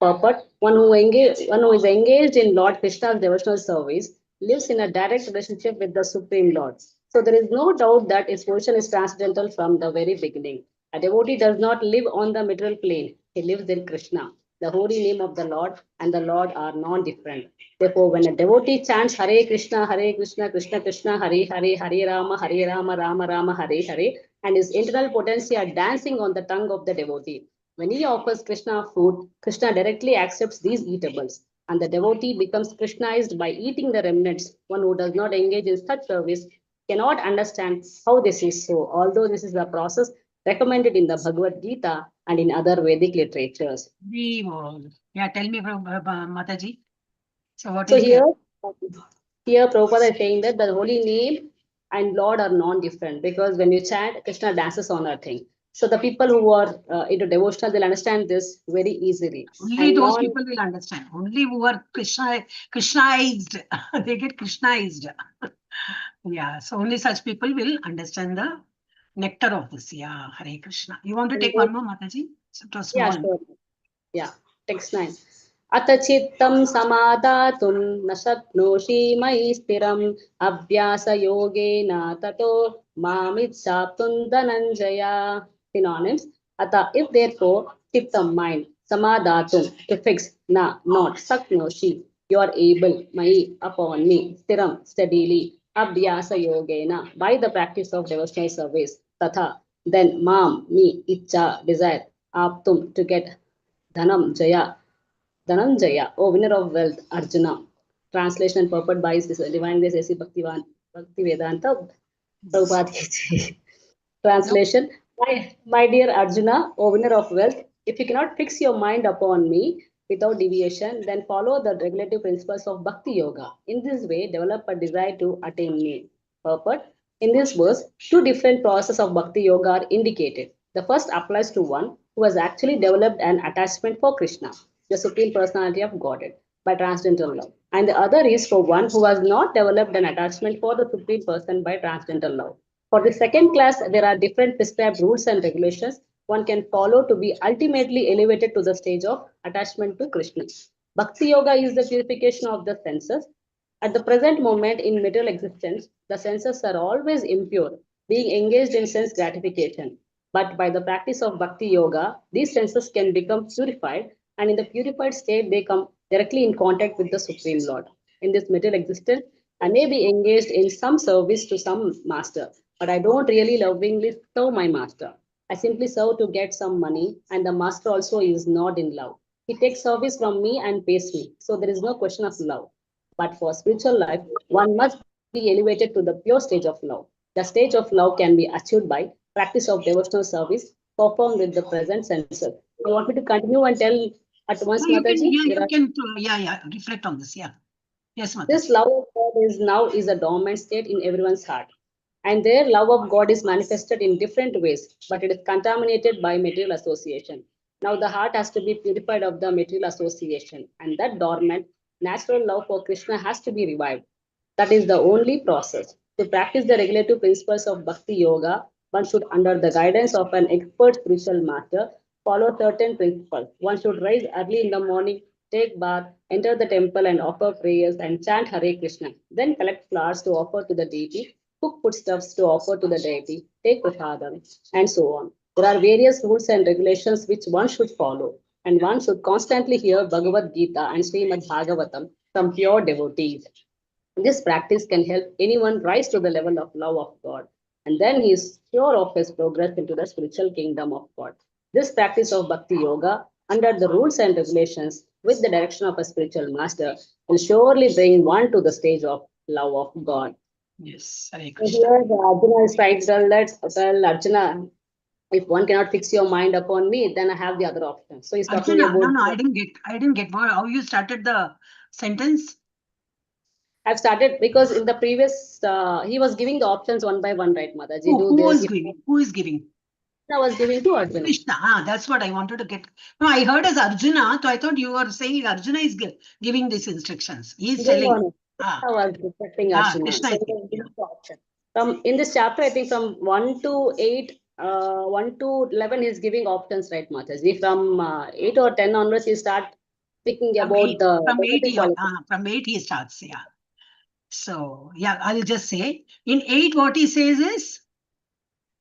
Purport, one who is engaged in Lord Krishna's devotional service lives in a direct relationship with the Supreme Lord. So there is no doubt that his position is transcendental from the very beginning. A devotee does not live on the material plane. He lives in Krishna. The holy name of the Lord and the Lord are non-different. Therefore, when a devotee chants Hare Krishna, Krishna Krishna, Hare Hare, Hare Rama, Rama Rama, Hare Hare, and his internal potency are dancing on the tongue of the devotee. When he offers Krishna food, Krishna directly accepts these eatables, and the devotee becomes Krishnaized by eating the remnants. One who does not engage in such service cannot understand how this is so, although this is the process recommended in the Bhagavad Gita and in other Vedic literatures. Yeah, tell me, Mataji. So here Prabhupada is saying that the holy name and Lord are non-different, because when you chant, Krishna dances on a thing. So the people who are into devotional, they'll understand this very easily. Only and those people will understand. Only who are Krishnaized. They get Krishnaized. Yeah, so only such people will understand the nectar of this. Yeah, Hare Krishna. You want to take one more, Mataji? Yeah, sure. Yeah, text 9. Atachittam samadatum nashatnoshi mai stiram abhyasa yogena tato mamitsaptum dhananjaya. Synonyms. Ata, if therefore, chittam, mind, samadatum, to fix, na, not, saknoshi, you are able, mai, upon me, stiram, steadily, abhyasa yogena, by the practice of devotional service, tatha, then mam, me, icha, desire, aptum, to get, dhanam, jaya, Dhananjaya, O winner of wealth, Arjuna. Translation and purport by His Divine Grace A.C. Bhakti Vedanta Prabhupada. Translation, My dear Arjuna, O winner of wealth, if you cannot fix your mind upon me without deviation, then follow the regulative principles of Bhakti Yoga. In this way, develop a desire to attain me. Purport. In this verse, two different processes of Bhakti Yoga are indicated. The first applies to one who has actually developed an attachment for Krishna, the Supreme Personality of Godhead, by transcendental love. And the other is for one who has not developed an attachment for the Supreme Person by transcendental love. For the second class, there are different prescribed rules and regulations one can follow to be ultimately elevated to the stage of attachment to Krishna. Bhakti Yoga is the purification of the senses. At the present moment in material existence, the senses are always impure, being engaged in sense gratification. But by the practice of Bhakti Yoga, these senses can become purified, and in the purified state, they come directly in contact with the Supreme Lord. In this material existence, I may be engaged in some service to some master, but I don't really lovingly serve my master. I simply serve to get some money, and the master also is not in love. He takes service from me and pays me. So there is no question of love. But for spiritual life, one must be elevated to the pure stage of love. The stage of love can be achieved by practice of devotional service performed with the present senses. You want me to continue and tell at once, No, you can, Mataji? reflect on this. Yeah. Yes, This Mataji. love of God is a dormant state in everyone's heart. And their love of God is manifested in different ways, but it is contaminated by material association. Now the heart has to be purified of the material association, and that dormant, natural love for Krishna has to be revived. That is the only process. To practice the regulative principles of Bhakti Yoga, one should, under the guidance of an expert spiritual master, follow certain principles. One should rise early in the morning, take bath, enter the temple and offer prayers and chant Hare Krishna. Then collect flowers to offer to the deity, cook foodstuffs to offer to the deity, take prasadam, and so on. There are various rules and regulations which one should follow, and one should constantly hear Bhagavad Gita and Srimad Bhagavatam from pure devotees. This practice can help anyone rise to the level of love of God, and then he is sure of his progress into the spiritual kingdom of God. This practice of Bhakti Yoga, under the rules and regulations, with the direction of a spiritual master, will surely bring one to the stage of love of God. Yes, Hare So Krishna. here, Arjuna is trying to tell Arjuna, if one cannot fix your mind upon me, then I have the other option. So he's talking Arjuna, no, about. I didn't get how you started the sentence. I've started because in the previous, he was giving the options one by one, right, Mataji? Do Who this. was giving? Who is giving? I was giving to Arjuna. Krishna. That's what I wanted to get. No, I heard as Arjuna, so I thought you were saying Arjuna is giving these instructions. He is telling. No. Ah, I was respecting Arjuna. Krishna So is he giving. was giving the option. From in this chapter, I think from 1 to 8, 1 to 11, he's giving options, right, Mataji? From 8 or 10 onwards, he start speaking about the negative qualities. From 8 he starts. Yeah. So yeah, I'll just say in 8 what he says is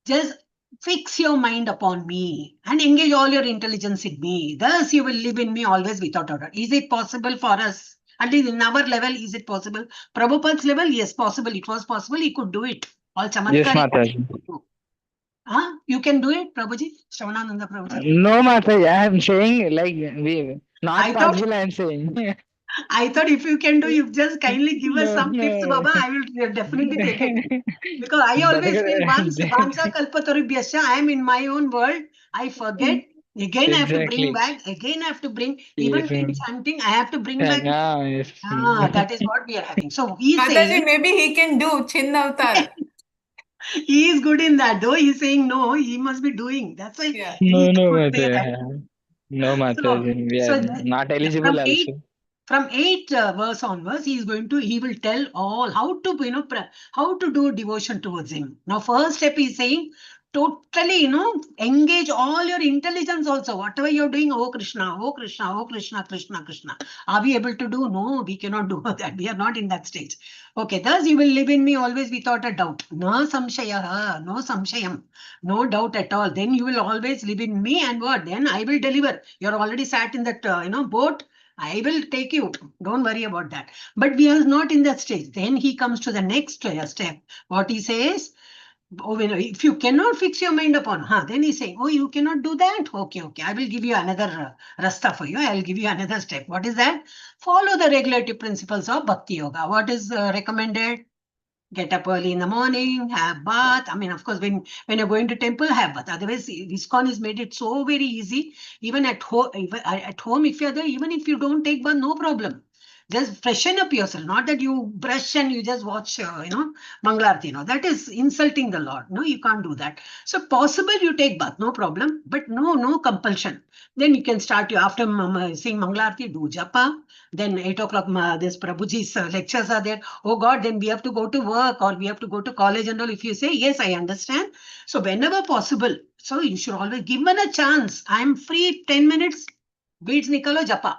just fix your mind upon me and engage all your intelligence in me. Thus you will live in me always without order. Is it possible for us? At least in our level, is it possible? Prabhupada's level, yes, possible. It was possible. He could do it. All Yes, chamatkari. Mataji. You can do it, Prabhuji? Shravanananda Prabhuji? No, Mataji, I am saying like we not I thought possible. I am saying. I thought if you can do, you just kindly give us No, some tips, no. Baba. I will definitely take it. Because I always feel once Vancha Kalpatarubhyasya, I am in my own world. I forget. Again, I have to bring Exactly. back. Again, I have to bring. Yes, Even in chanting, I have to bring back. yes. That is what we are having. So he is Mataji, saying maybe he can do Chinna Avatar. he is good in that. Though he is saying no, he must be doing. That's why Yeah. he No, could say that. Mataji. No, So, Mataji. We are not eligible also. From 8 verse onwards, he will tell all how to, how to do devotion towards him. Now, first step is saying, totally, engage all your intelligence also. Whatever you're doing, oh Krishna, oh Krishna, oh Krishna, Krishna, Krishna. Are we able to do? No, we cannot do that. We are not in that stage. Okay, thus you will live in me always without a doubt. No samshayaha, no samshayam, no doubt at all. Then you will always live in me and what? Then I will deliver. You're already sat in that, boat. I will take you. Don't worry about that. But we are not in that stage. Then he comes to the next step. What he says, if you cannot fix your mind upon, then he's saying, oh, you cannot do that. Okay. I will give you another rasta for you. I will give you another step. What is that? Follow the regulative principles of Bhakti Yoga. What is recommended? Get up early in the morning, have bath. I mean, of course, when you're going to temple, have bath. Otherwise, ISKCON has made it so very easy. Even at home, if you're there, even if you don't take bath, no problem. Just freshen up yourself. Not that you brush and you just watch, Mangalarti. That is insulting the Lord. No, you can't do that. So possible you take bath, no problem. But no compulsion. Then you can start after seeing Mangalarti, do japa. Then 8 o'clock, this Prabhuji's lectures are there. Oh God, then we have to go to work or we have to go to college and all. If you say, yes, I understand. So whenever possible, so you should always given a chance. I'm free 10 minutes, beats Nikalo Japa.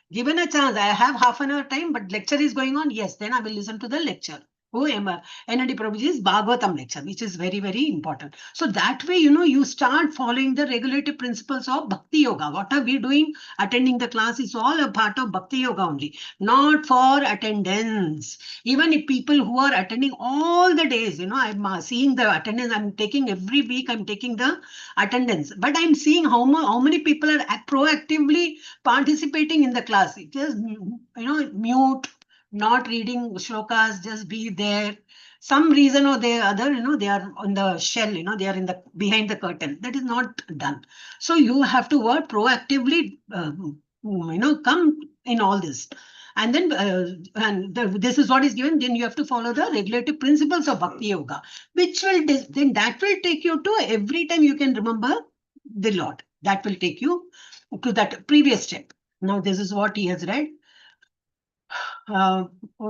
Given a chance, I have half an hour time, but lecture is going on. Yes, then I will listen to the lecture. ND Prabhuji's Bhagavatam lecture, which is very, very important. So that way, you start following the regulative principles of Bhakti Yoga. What are we doing? Attending the class is all a part of Bhakti Yoga only, not for attendance. Even if people who are attending all the days, I'm seeing the attendance, I'm taking every week, I'm taking the attendance, but I'm seeing how many people are proactively participating in the class. It is, mute, not reading shlokas, just be there. Some reason or the other, they are on the shell, they are behind the curtain. That is not done. So you have to work proactively, come in all this. And then this is what is given. Then you have to follow the regulative principles of Bhakti Yoga, which will then that will take you to every time you can remember the Lord. That will take you to that previous step. Now this is what he has read.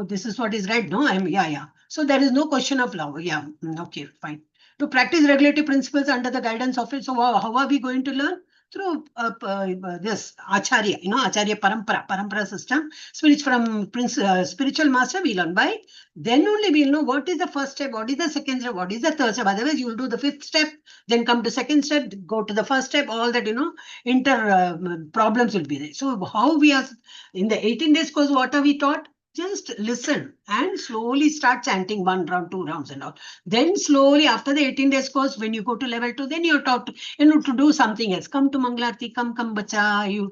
This is what is read. No, yeah. So there is no question of love. Yeah, okay, fine. To practice regulative principles under the guidance of it. So how are we going to learn? Through this Acharya, Acharya Parampara system, spiritual master we learn by. Then only we'll know what is the first step, what is the second step, what is the third step. Otherwise, you will do the fifth step, then come to second step, go to the first step, all that, problems will be there. So how we are in the 18 days course, what are we taught? Just listen and slowly start chanting 1 round, 2 rounds and all. Then slowly after the 18 days course, when you go to level 2, then you're taught to do something else. Come to Mangalarti, come bacha. You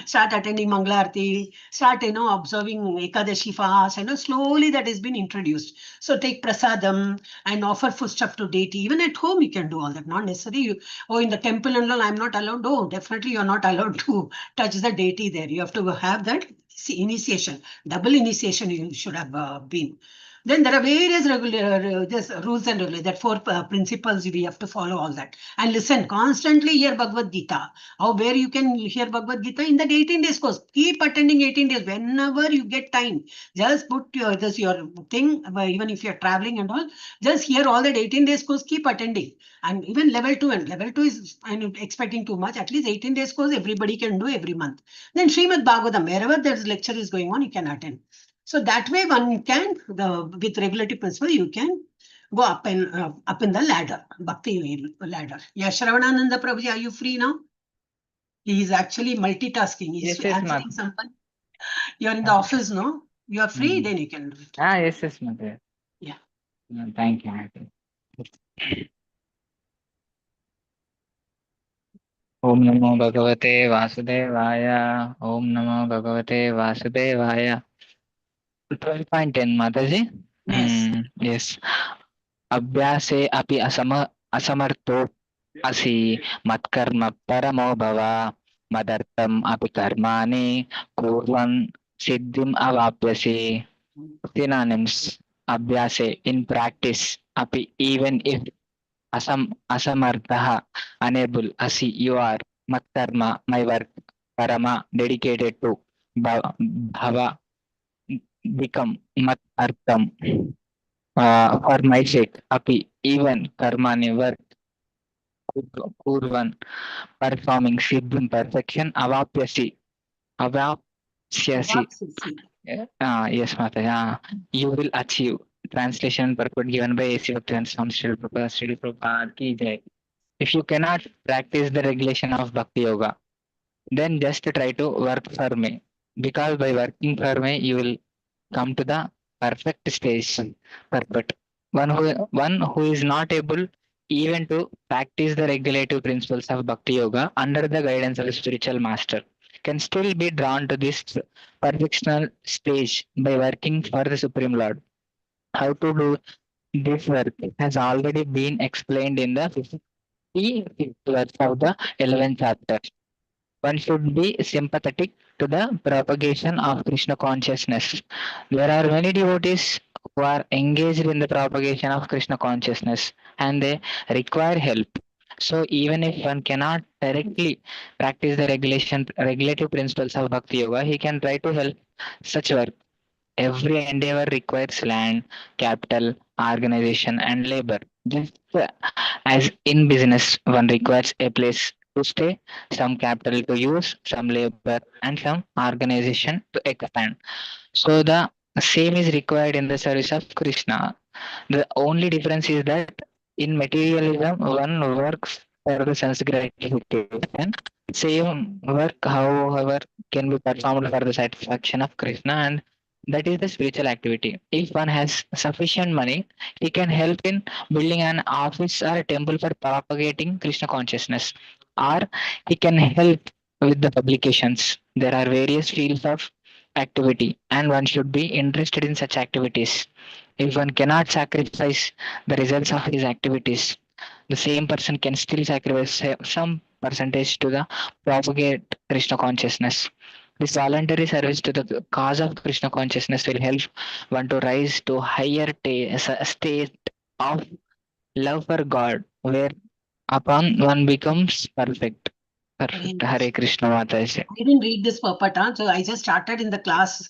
start attending Mangalarti, start, observing Ekadashi fast, slowly that has been introduced. So take prasadam and offer foodstuff to deity. Even at home, you can do all that. Not necessarily, in the temple and all, I'm not allowed. Oh, definitely you're not allowed to touch the deity there. You have to have that initiation, double initiation you should have been. Then there are various rules and regulations, that 4 principles we have to follow, all that. And listen, constantly hear Bhagavad Gita. Where you can hear Bhagavad Gita? In that 18 days course. Keep attending 18 days whenever you get time. Just put your thing, even if you're traveling and all, just hear all that 18 days course, keep attending. And even level 2, and level 2 is, I'm expecting too much, at least 18 days course everybody can do every month. Then Srimad Bhagavatam, wherever there's lecture is going on, you can attend. So that way one can, with regulative principle, you can go up in the ladder, Bhakti ladder. Yeah, Shravanananda Prabhuji, are you free now? He is actually multitasking. He's answering someone. You're in the office, no? You are free, then you can do it. Yes, Mother. Yeah. Thank you. Om Namo Bhagavate Vasudevaya. Om Namo Bhagavate Vasudevaya. 12.10 Mataji. Yes. Abhyase api asamarto asi matkarma paramo bhava madartam api karmani kurvan siddhim avapyasi. Synonyms: abhyase, in practice, api, even if, asamartha, unable, asi, you are, matkarma, my work, parama, dedicated to, bhava, become, mat artham, for my sake, api, even, karmani, work, kurvan, performing, siddhim, perfection, avapyasi, yes, Mata. You will achieve. Translation purport given by A.C. Bhaktivedanta Swami Srila Prabhupada. Srila Prabhupada ki jai. If you cannot practice the regulation of Bhakti Yoga, then just try to work for me. Because by working for me, you will come to the perfect stage. Perfect. One who is not able even to practice the regulative principles of Bhakti Yoga under the guidance of a spiritual master can still be drawn to this perfectional stage by working for the Supreme Lord. how to do this work has already been explained in the 55th verse of the 11th chapter. One should be sympathetic to the propagation of Krishna consciousness. There are many devotees who are engaged in the propagation of Krishna consciousness and they require help. So even if one cannot directly practice the regulative principles of Bhakti Yoga, he can try to help such work. Every endeavor requires land, capital, organization, and labor. Just as in business, one requires a place to stay, some capital to use, some labor, and some organization to expand. So the same is required in the service of Krishna. The only difference is that in materialism, one works for the sense gratification. Same work, however, can be performed for the satisfaction of Krishna, and that is the spiritual activity. If one has sufficient money, he can help in building an office or a temple for propagating Krishna consciousness, or he can help with the publications. There are various fields of activity, and one should be interested in such activities. If one cannot sacrifice the results of his activities, the same person can still sacrifice some percentage to the propagate Krishna consciousness. This voluntary service to the cause of Krishna consciousness will help one to rise to higher state of love for God, where upon one becomes perfect. Perfect. Hare Krishna Mataji. I didn't read this purport, so I just started in the class.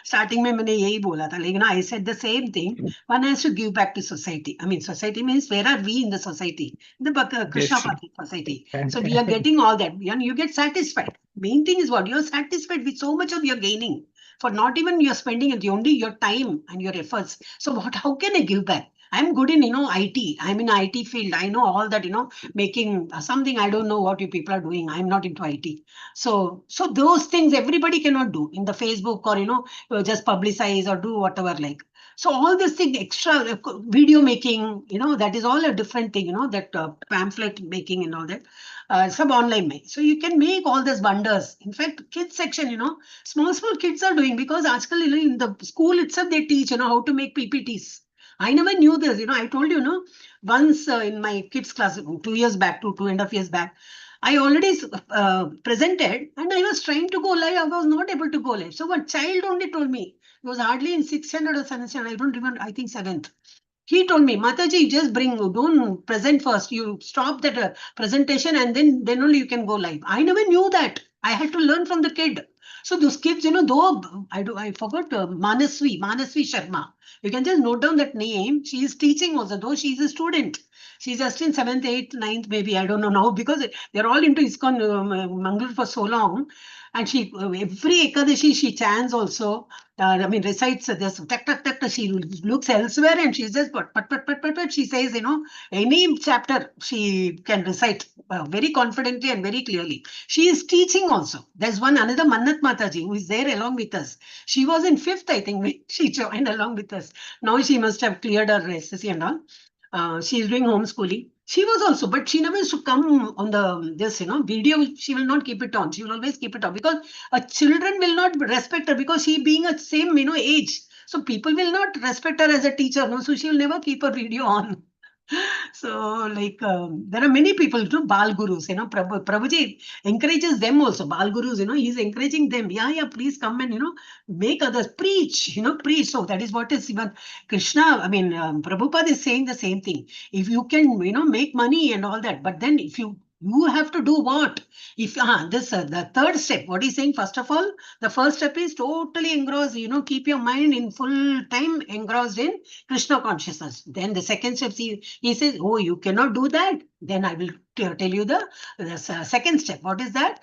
Starting में मैंने यही बोला था, like, I said the same thing. One has to give back to society. I mean, society means where are we in the society? The Krishna society. So we are getting all that. And you get satisfied. Main thing is what? You're satisfied with so much of your gaining. For not even you're spending it, only your time and your efforts. So how can I give back? I'm good in, IT. I'm in IT field. I know all that, making something. I don't know what you people are doing. I'm not into IT. So those things everybody cannot do in the Facebook or, just publicize or do whatever like. So all this thing extra video making, that is all a different thing, that pamphlet making and all that. Sub online make. So you can make all these wonders. In fact, kids section, small kids are doing, because actually in the school itself they teach, how to make PPTs. I never knew this, I told you, once in my kids class 2 years back, 2.5 years back, I already presented and I was trying to go live. I was not able to go live. So one child only told me, it was hardly in 6th standard or 7th standard, I don't remember, I think 7th. He told me, Mataji, just don't present first. You stop that presentation and then only you can go live. I never knew that. I had to learn from the kid. So those kids, though I forgot Manasvi Sharma. You can just note down that name. She is teaching also, though she is a student. She's just in 7th, 8th, 9th, maybe. I don't know now, because they're all into ISKCON Mangalore for so long. And she every Ekadashi she chants also. Recites this. She looks elsewhere and she's just but she says, any chapter she can recite very confidently and very clearly. She is teaching also. There's another Mannat Mataji who is there along with us. She was in 5th, I think. She joined along with us. Now she must have cleared her SSC and all. She is doing homeschooling. She was also, but she never used to come on this video. She will not keep it on. She will always keep it on, because children will not respect her, because she being a same age. So people will not respect her as a teacher. No, so she will never keep her video on. So there are many people too, Bal Gurus, Prabhuji encourages them also. Bal Gurus, he's encouraging them. Yeah, please come and, make others preach, preach. So that is what is even Krishna, Prabhupada is saying the same thing. If you can, make money and all that, but then if you have to do what? If the third step, what he's saying, first of all, the first step is totally engrossed, keep your mind in full time engrossed in Krishna consciousness. Then the second step, he says, oh, you cannot do that. Then I will tell you the second step. What is that?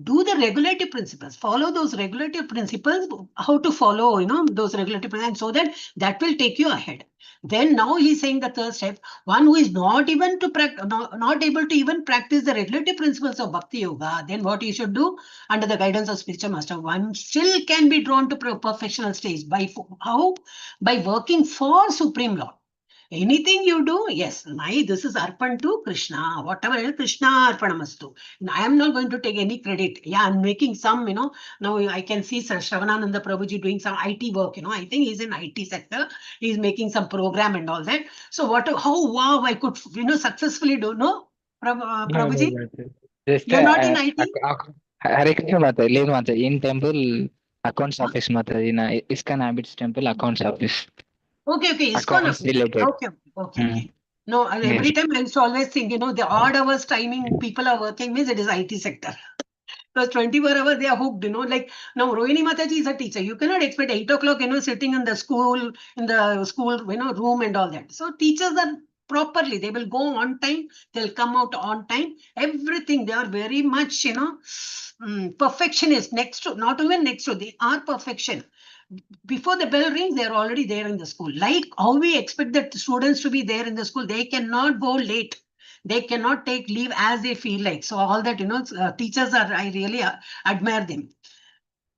Do the regulative principles, follow those regulative principles, how to follow, those regulative principles, so that will take you ahead. Then now he's saying the third step, one who is not able to even practice the regulative principles of Bhakti Yoga, then what you should do under the guidance of spiritual master, one still can be drawn to perfectional stage. By how? By working for Supreme Lord. Anything you do, yes, this is Arpan to Krishna. Whatever is Krishna Arpanamastu. I am not going to take any credit. Yeah, I'm making some, now I can see Sir Shravanananda Prabhuji doing some IT work, I think he's in IT sector. He's making some program and all that. So how wow, I could, successfully do, no? Prabhuji? Just You're not in IT? Hare Krishna Mataji, లేదు Mataji, in temple accounts office Mataji, in ISKCON Habits temple accounts office. Okay, ISKCON Accounts office. related. Okay. No, every time I used to always think, the odd hours timing people are working means it is IT sector. Because 24 hours they are hooked, like now Rohini Mataji is a teacher. You cannot expect 8 o'clock, sitting in the school, room and all that. So teachers are properly, they will go on time, they'll come out on time, everything. They are very much, perfectionist not even next to, they are perfection. Before the bell rings, they're already there in the school. Like how we expect the students to be there in the school, they cannot go late. They cannot take leave as they feel like. So all that, teachers are, I really admire them.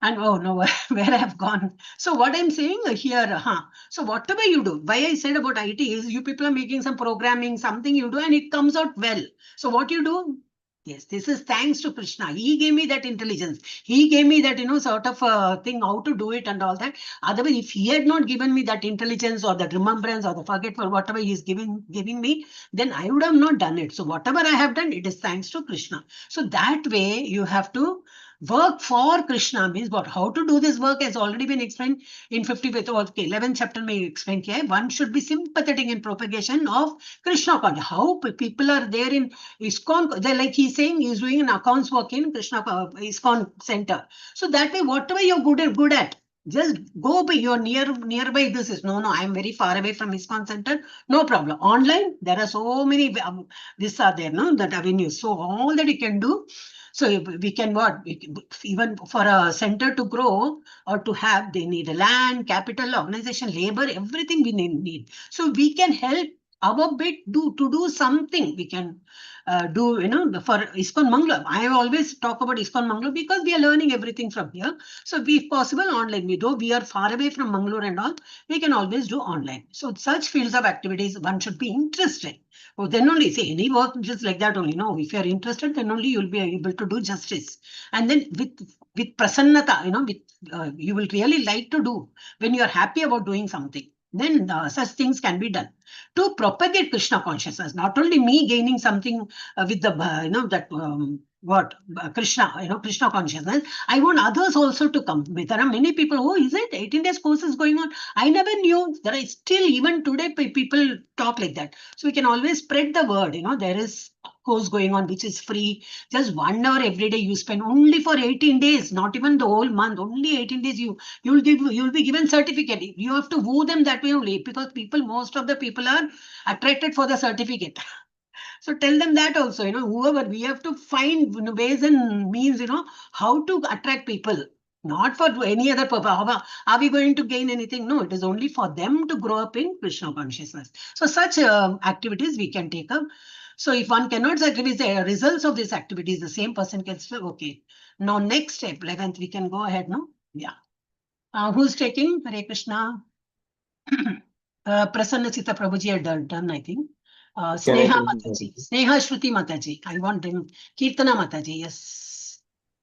And oh no, where I have gone. So what I'm saying here, so whatever you do, why I said about IT is you people are making some programming, something you do and it comes out well. So what you do? Yes, this is thanks to Krishna. He gave me that intelligence. He gave me that, sort of thing, how to do it and all that. Otherwise, if he had not given me that intelligence or that remembrance or the forgetful, whatever he is giving me, then I would have not done it. So whatever I have done, it is thanks to Krishna. So that way you have to work for Krishna. Means what? How to do this work has already been explained in 55th or 11th chapter. May explain here. One should be sympathetic in propagation of Krishna consciousness. How people are there in ISKCON, like he's saying, he's doing an accounts work in Krishna ISKCON center. So that way, whatever you're good at, just go by your nearby. This is no, I'm very far away from ISKCON center. No problem. Online, there are so many. These are there, no, that avenues. So all that you can do. So we can even for a center to grow or to have, they need a land, capital, organization, labor, everything we need. So we can help our bit to do something. We can do, for ISKCON Mangalore. I always talk about ISKCON Mangalore because we are learning everything from here. So if possible, online. Though we are far away from Mangalore and all, we can always do online. So such fields of activities, one should be interested. Oh, then only say any work just like that only. No, if you are interested, then only you'll be able to do justice. And then with prasannata, you will really like to do when you are happy about doing something. Then such things can be done to propagate Krishna consciousness. Not only me gaining something with the Krishna, Krishna consciousness. I want others also to come. There are many people. Oh, is it 18 days course is going on? I never knew. There are still even today people talk like that. So we can always spread the word. There is course going on which is free. Just 1 hour every day you spend only for 18 days, not even the whole month. Only 18 days you'll be given certificate. You have to woo them that way only, because most of the people are attracted for the certificate. So tell them that also, whoever, we have to find ways and means, how to attract people, not for any other purpose. Are we going to gain anything? No, it is only for them to grow up in Krishna consciousness. So such activities we can take up. So if one cannot sacrifice the results of these activities, the same person can still, okay. Now next step, 11th, we can go ahead, no? Yeah. Who's taking? Hare Krishna. Prasanna Chitta Prabhuji had done, I think. Sneha Mataji, Sneha Shruti Mataji. I want them. Kirtana Mataji, yes.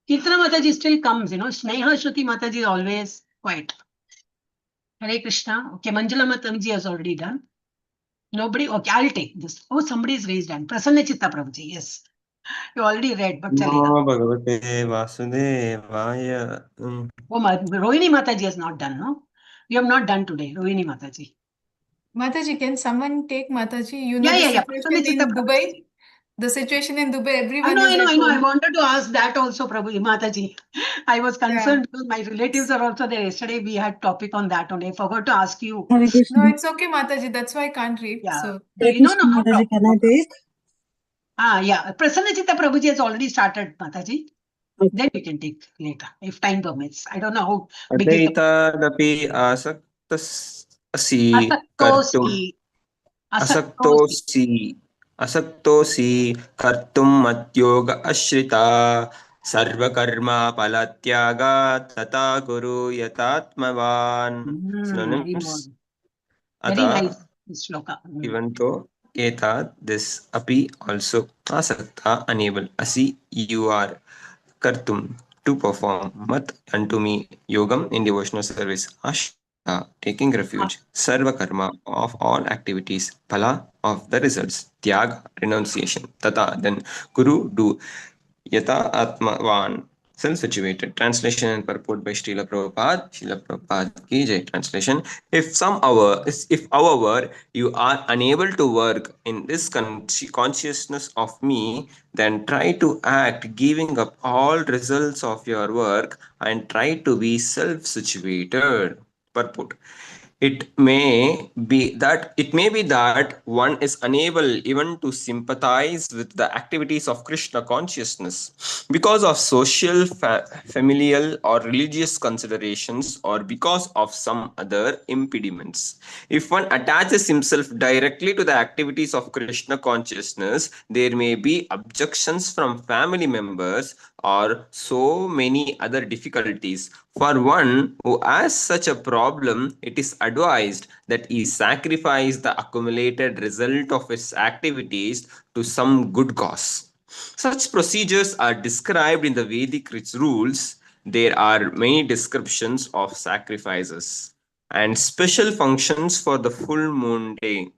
Kirtana Mataji still comes, Sneha Shruti Mataji is always quiet. Hare Krishna. Okay, Manjula Mataji has already done. Nobody? Okay, I'll take this. Oh, somebody is raised hand. Prasanna Chitta Prabhuji, yes. You already read, but Namo Bhagavate Vasudevaya. Oh, Rohini Mataji has not done, no? You have not done today, Rohini Mataji. Mataji, can someone take Mataji? Yeah. Situation in Dubai. The situation in Dubai, everyone I is know. at I home. wanted to ask that also, Prabhu Mataji. I was concerned because my relatives are also there. Yesterday we had topic on that only. I forgot to ask you. No, it's okay, Mataji. That's why I can't read. Yeah. So No, Mataji, can I take? Yeah. Prasanna Chitta Prabhuji has already started, Mataji. Okay. Then we can take later, if time permits. I don't know how big is the... Adaitadapi asaktosi kartum. Asaktosi kartum matyoga ashrita sarvakarma palatyaga tata guru yatatmavan. Very Synonyms. nice. Shloka. Even though Etat, this api also asakta, unable, asi, you are kartum, to perform, mat, unto me, yogam in devotional service, ashta, taking refuge, sarva karma, of all activities, phala, of the results, tyaga, renunciation, tata, then kuru, do, yata atmavan, self-situated. Translation and purport by Srila Prabhupada. Srila Prabhupada ki jai. Translation: if however you are unable to work in this consciousness of me, then try to act giving up all results of your work and try to be self-situated. Purport: it may be that one is unable even to sympathize with the activities of Krishna consciousness because of social, familial, or religious considerations, or because of some other impediments. If one attaches himself directly to the activities of Krishna consciousness, there may be objections from family members or so many other difficulties. For one who has such a problem, it is advised that he sacrifice the accumulated result of his activities to some good cause. Such procedures are described in the Vedic rules. There are many descriptions of sacrifices and special functions for the full moon day.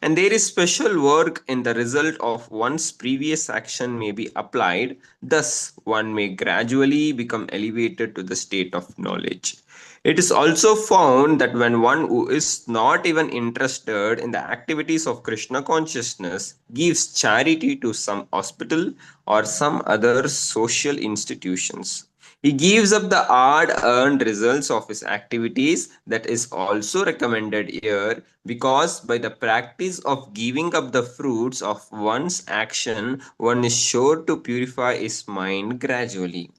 And there is special work in the result of one's previous action may be applied. Thus, one may gradually become elevated to the state of knowledge. It is also found that when one who is not even interested in the activities of Krishna consciousness gives charity to some hospital or some other social institutions, he gives up the hard-earned results of his activities. That is also recommended here, because by the practice of giving up the fruits of one's action, one is sure to purify his mind gradually.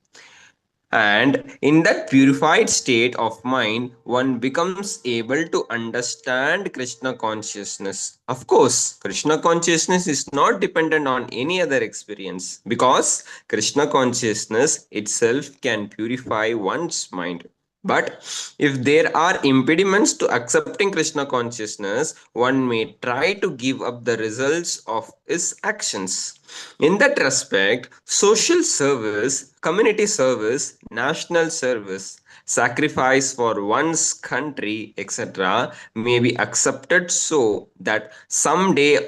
And in that purified state of mind, one becomes able to understand Krishna consciousness. Of course, Krishna consciousness is not dependent on any other experience, because Krishna consciousness itself can purify one's mind. But if there are impediments to accepting Krishna consciousness, one may try to give up the results of his actions. In that respect, social service, community service, national service, sacrifice for one's country, etc., may be accepted, so that someday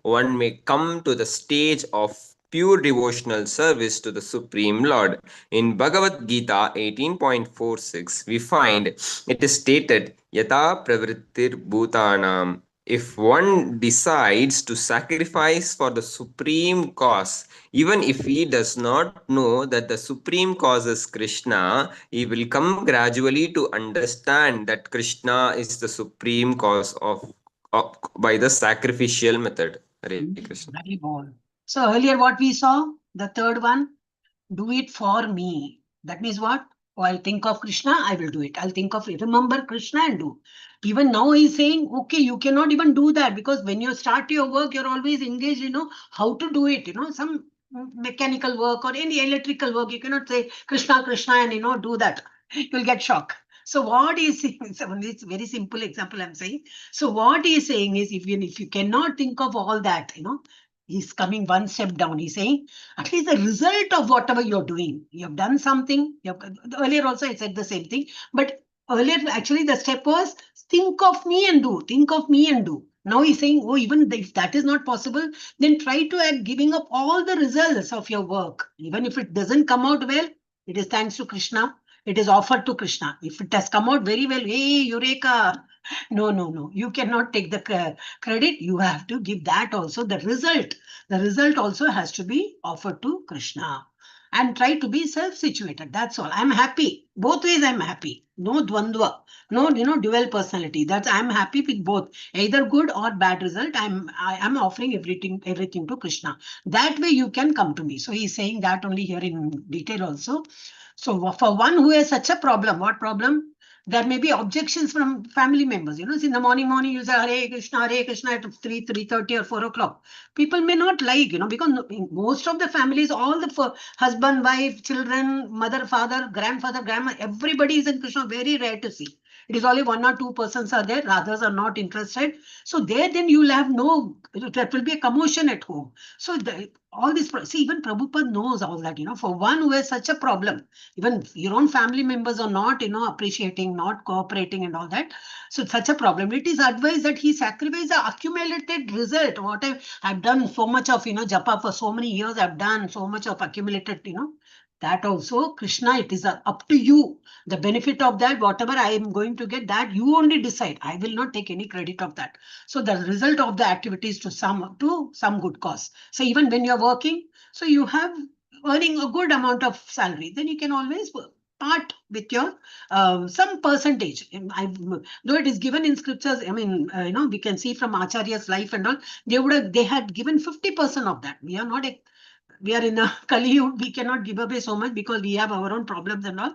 one may come to the stage of pure devotional service to the Supreme Lord. In Bhagavad Gita 18.46, we find it is stated, Yata pravrittir bhutanam. If one decides to sacrifice for the supreme cause, even if he does not know that the supreme cause is Krishna, he will come gradually to understand that Krishna is the supreme cause by the sacrificial method. Hare Krishna. Very good. So earlier what we saw, the third one, do it for me. That means what? Oh, I'll think of Krishna, I will do it. I'll think of remember Krishna and do. Even now he's saying, okay, you cannot even do that, because when you start your work, you're always engaged, how to do it, some mechanical work or any electrical work. You cannot say Krishna, Krishna and do that. You'll get shock. So what he's saying, it's a very simple example I'm saying. So what he's saying is, if you cannot think of all that, he's coming one step down. He's saying, at least the result of whatever you're doing, you have done something. Earlier also I said the same thing, but earlier actually the step was think of me and do. Think of me and do. Now he's saying, oh, even if that is not possible, then try to act giving up all the results of your work. Even if it doesn't come out well, it is thanks to Krishna. It is offered to Krishna. If it has come out very well, hey, Eureka. No. You cannot take the credit. You have to give that also. The result also has to be offered to Krishna. And try to be self-situated. That's all. I'm happy. Both ways I'm happy. No dvandva. No, dual personality. That's I'm happy with both. Either good or bad result. I'm offering everything to Krishna. That way you can come to me. So he's saying that only here in detail also. So for one who has such a problem, what problem? There may be objections from family members. In the morning you say Hare Krishna at 3:30 or 4 o'clock. People may not like, because most of the families, all the husband, wife, children, mother, father, grandfather, grandma, everybody is in Krishna. Very rare to see. It is only 1 or 2 persons are there, others are not interested. So there then you will have no, that will be a commotion at home. So all this, see, even Prabhupada knows all that, for one who has such a problem, even your own family members are not, appreciating, not cooperating and all that. So such a problem. It is advised that he sacrifice the accumulated result. What I've done so much of, japa for so many years, I've done so much of accumulated, that also, Krishna, it is up to you. The benefit of that, whatever I am going to get, that you only decide. I will not take any credit of that. So the result of the activities to some good cause. So even when you're working, so you have earning a good amount of salary, then you can always part with your some percentage. Though it is given in scriptures, I mean, we can see from Acharya's life and all, they had given 50% of that. We are in a Kali Yuga, we cannot give away so much because we have our own problems and all.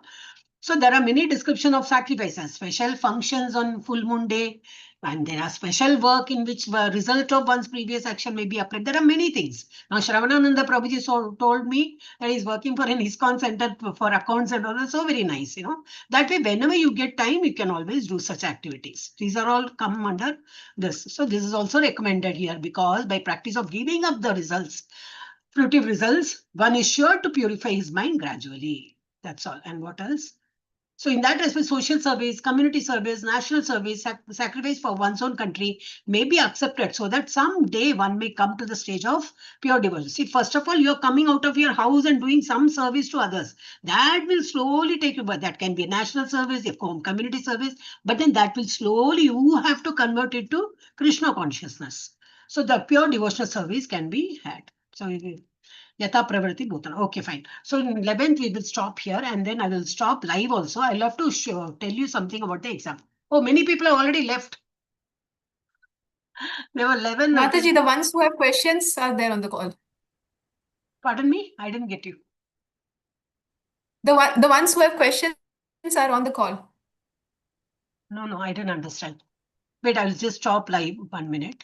So there are many descriptions of sacrifices, special functions on full moon day, and there are special work in which the result of one's previous action may be applied. There are many things. Now, Shravanananda Prabhuji told me that he's working for an ISKCON center for accounts and all. So very nice, That way, whenever you get time, you can always do such activities. These are all come under this. So this is also recommended here because by practice of giving up the results, fruitive results, one is sure to purify his mind gradually. That's all. And what else? So in that respect, social service, community service, national service, sacrifice for one's own country may be accepted so that someday one may come to the stage of pure devotion. See, first of all, you're coming out of your house and doing some service to others. That will slowly take you, but that can be a national service, a community service, but then that will slowly, you have to convert it to Krishna consciousness. So the pure devotional service can be had. So Yata Pravriti Bhutana. Okay, fine. So in 11th, we will stop here and then I will stop live also. I'll have to tell you something about the exam. Oh, many people have already left. There were 11. Mataji, the ones who have questions are there on the call. Pardon me? I didn't get you. The ones who have questions are on the call. No, I didn't understand. Wait, I'll just stop live 1 minute.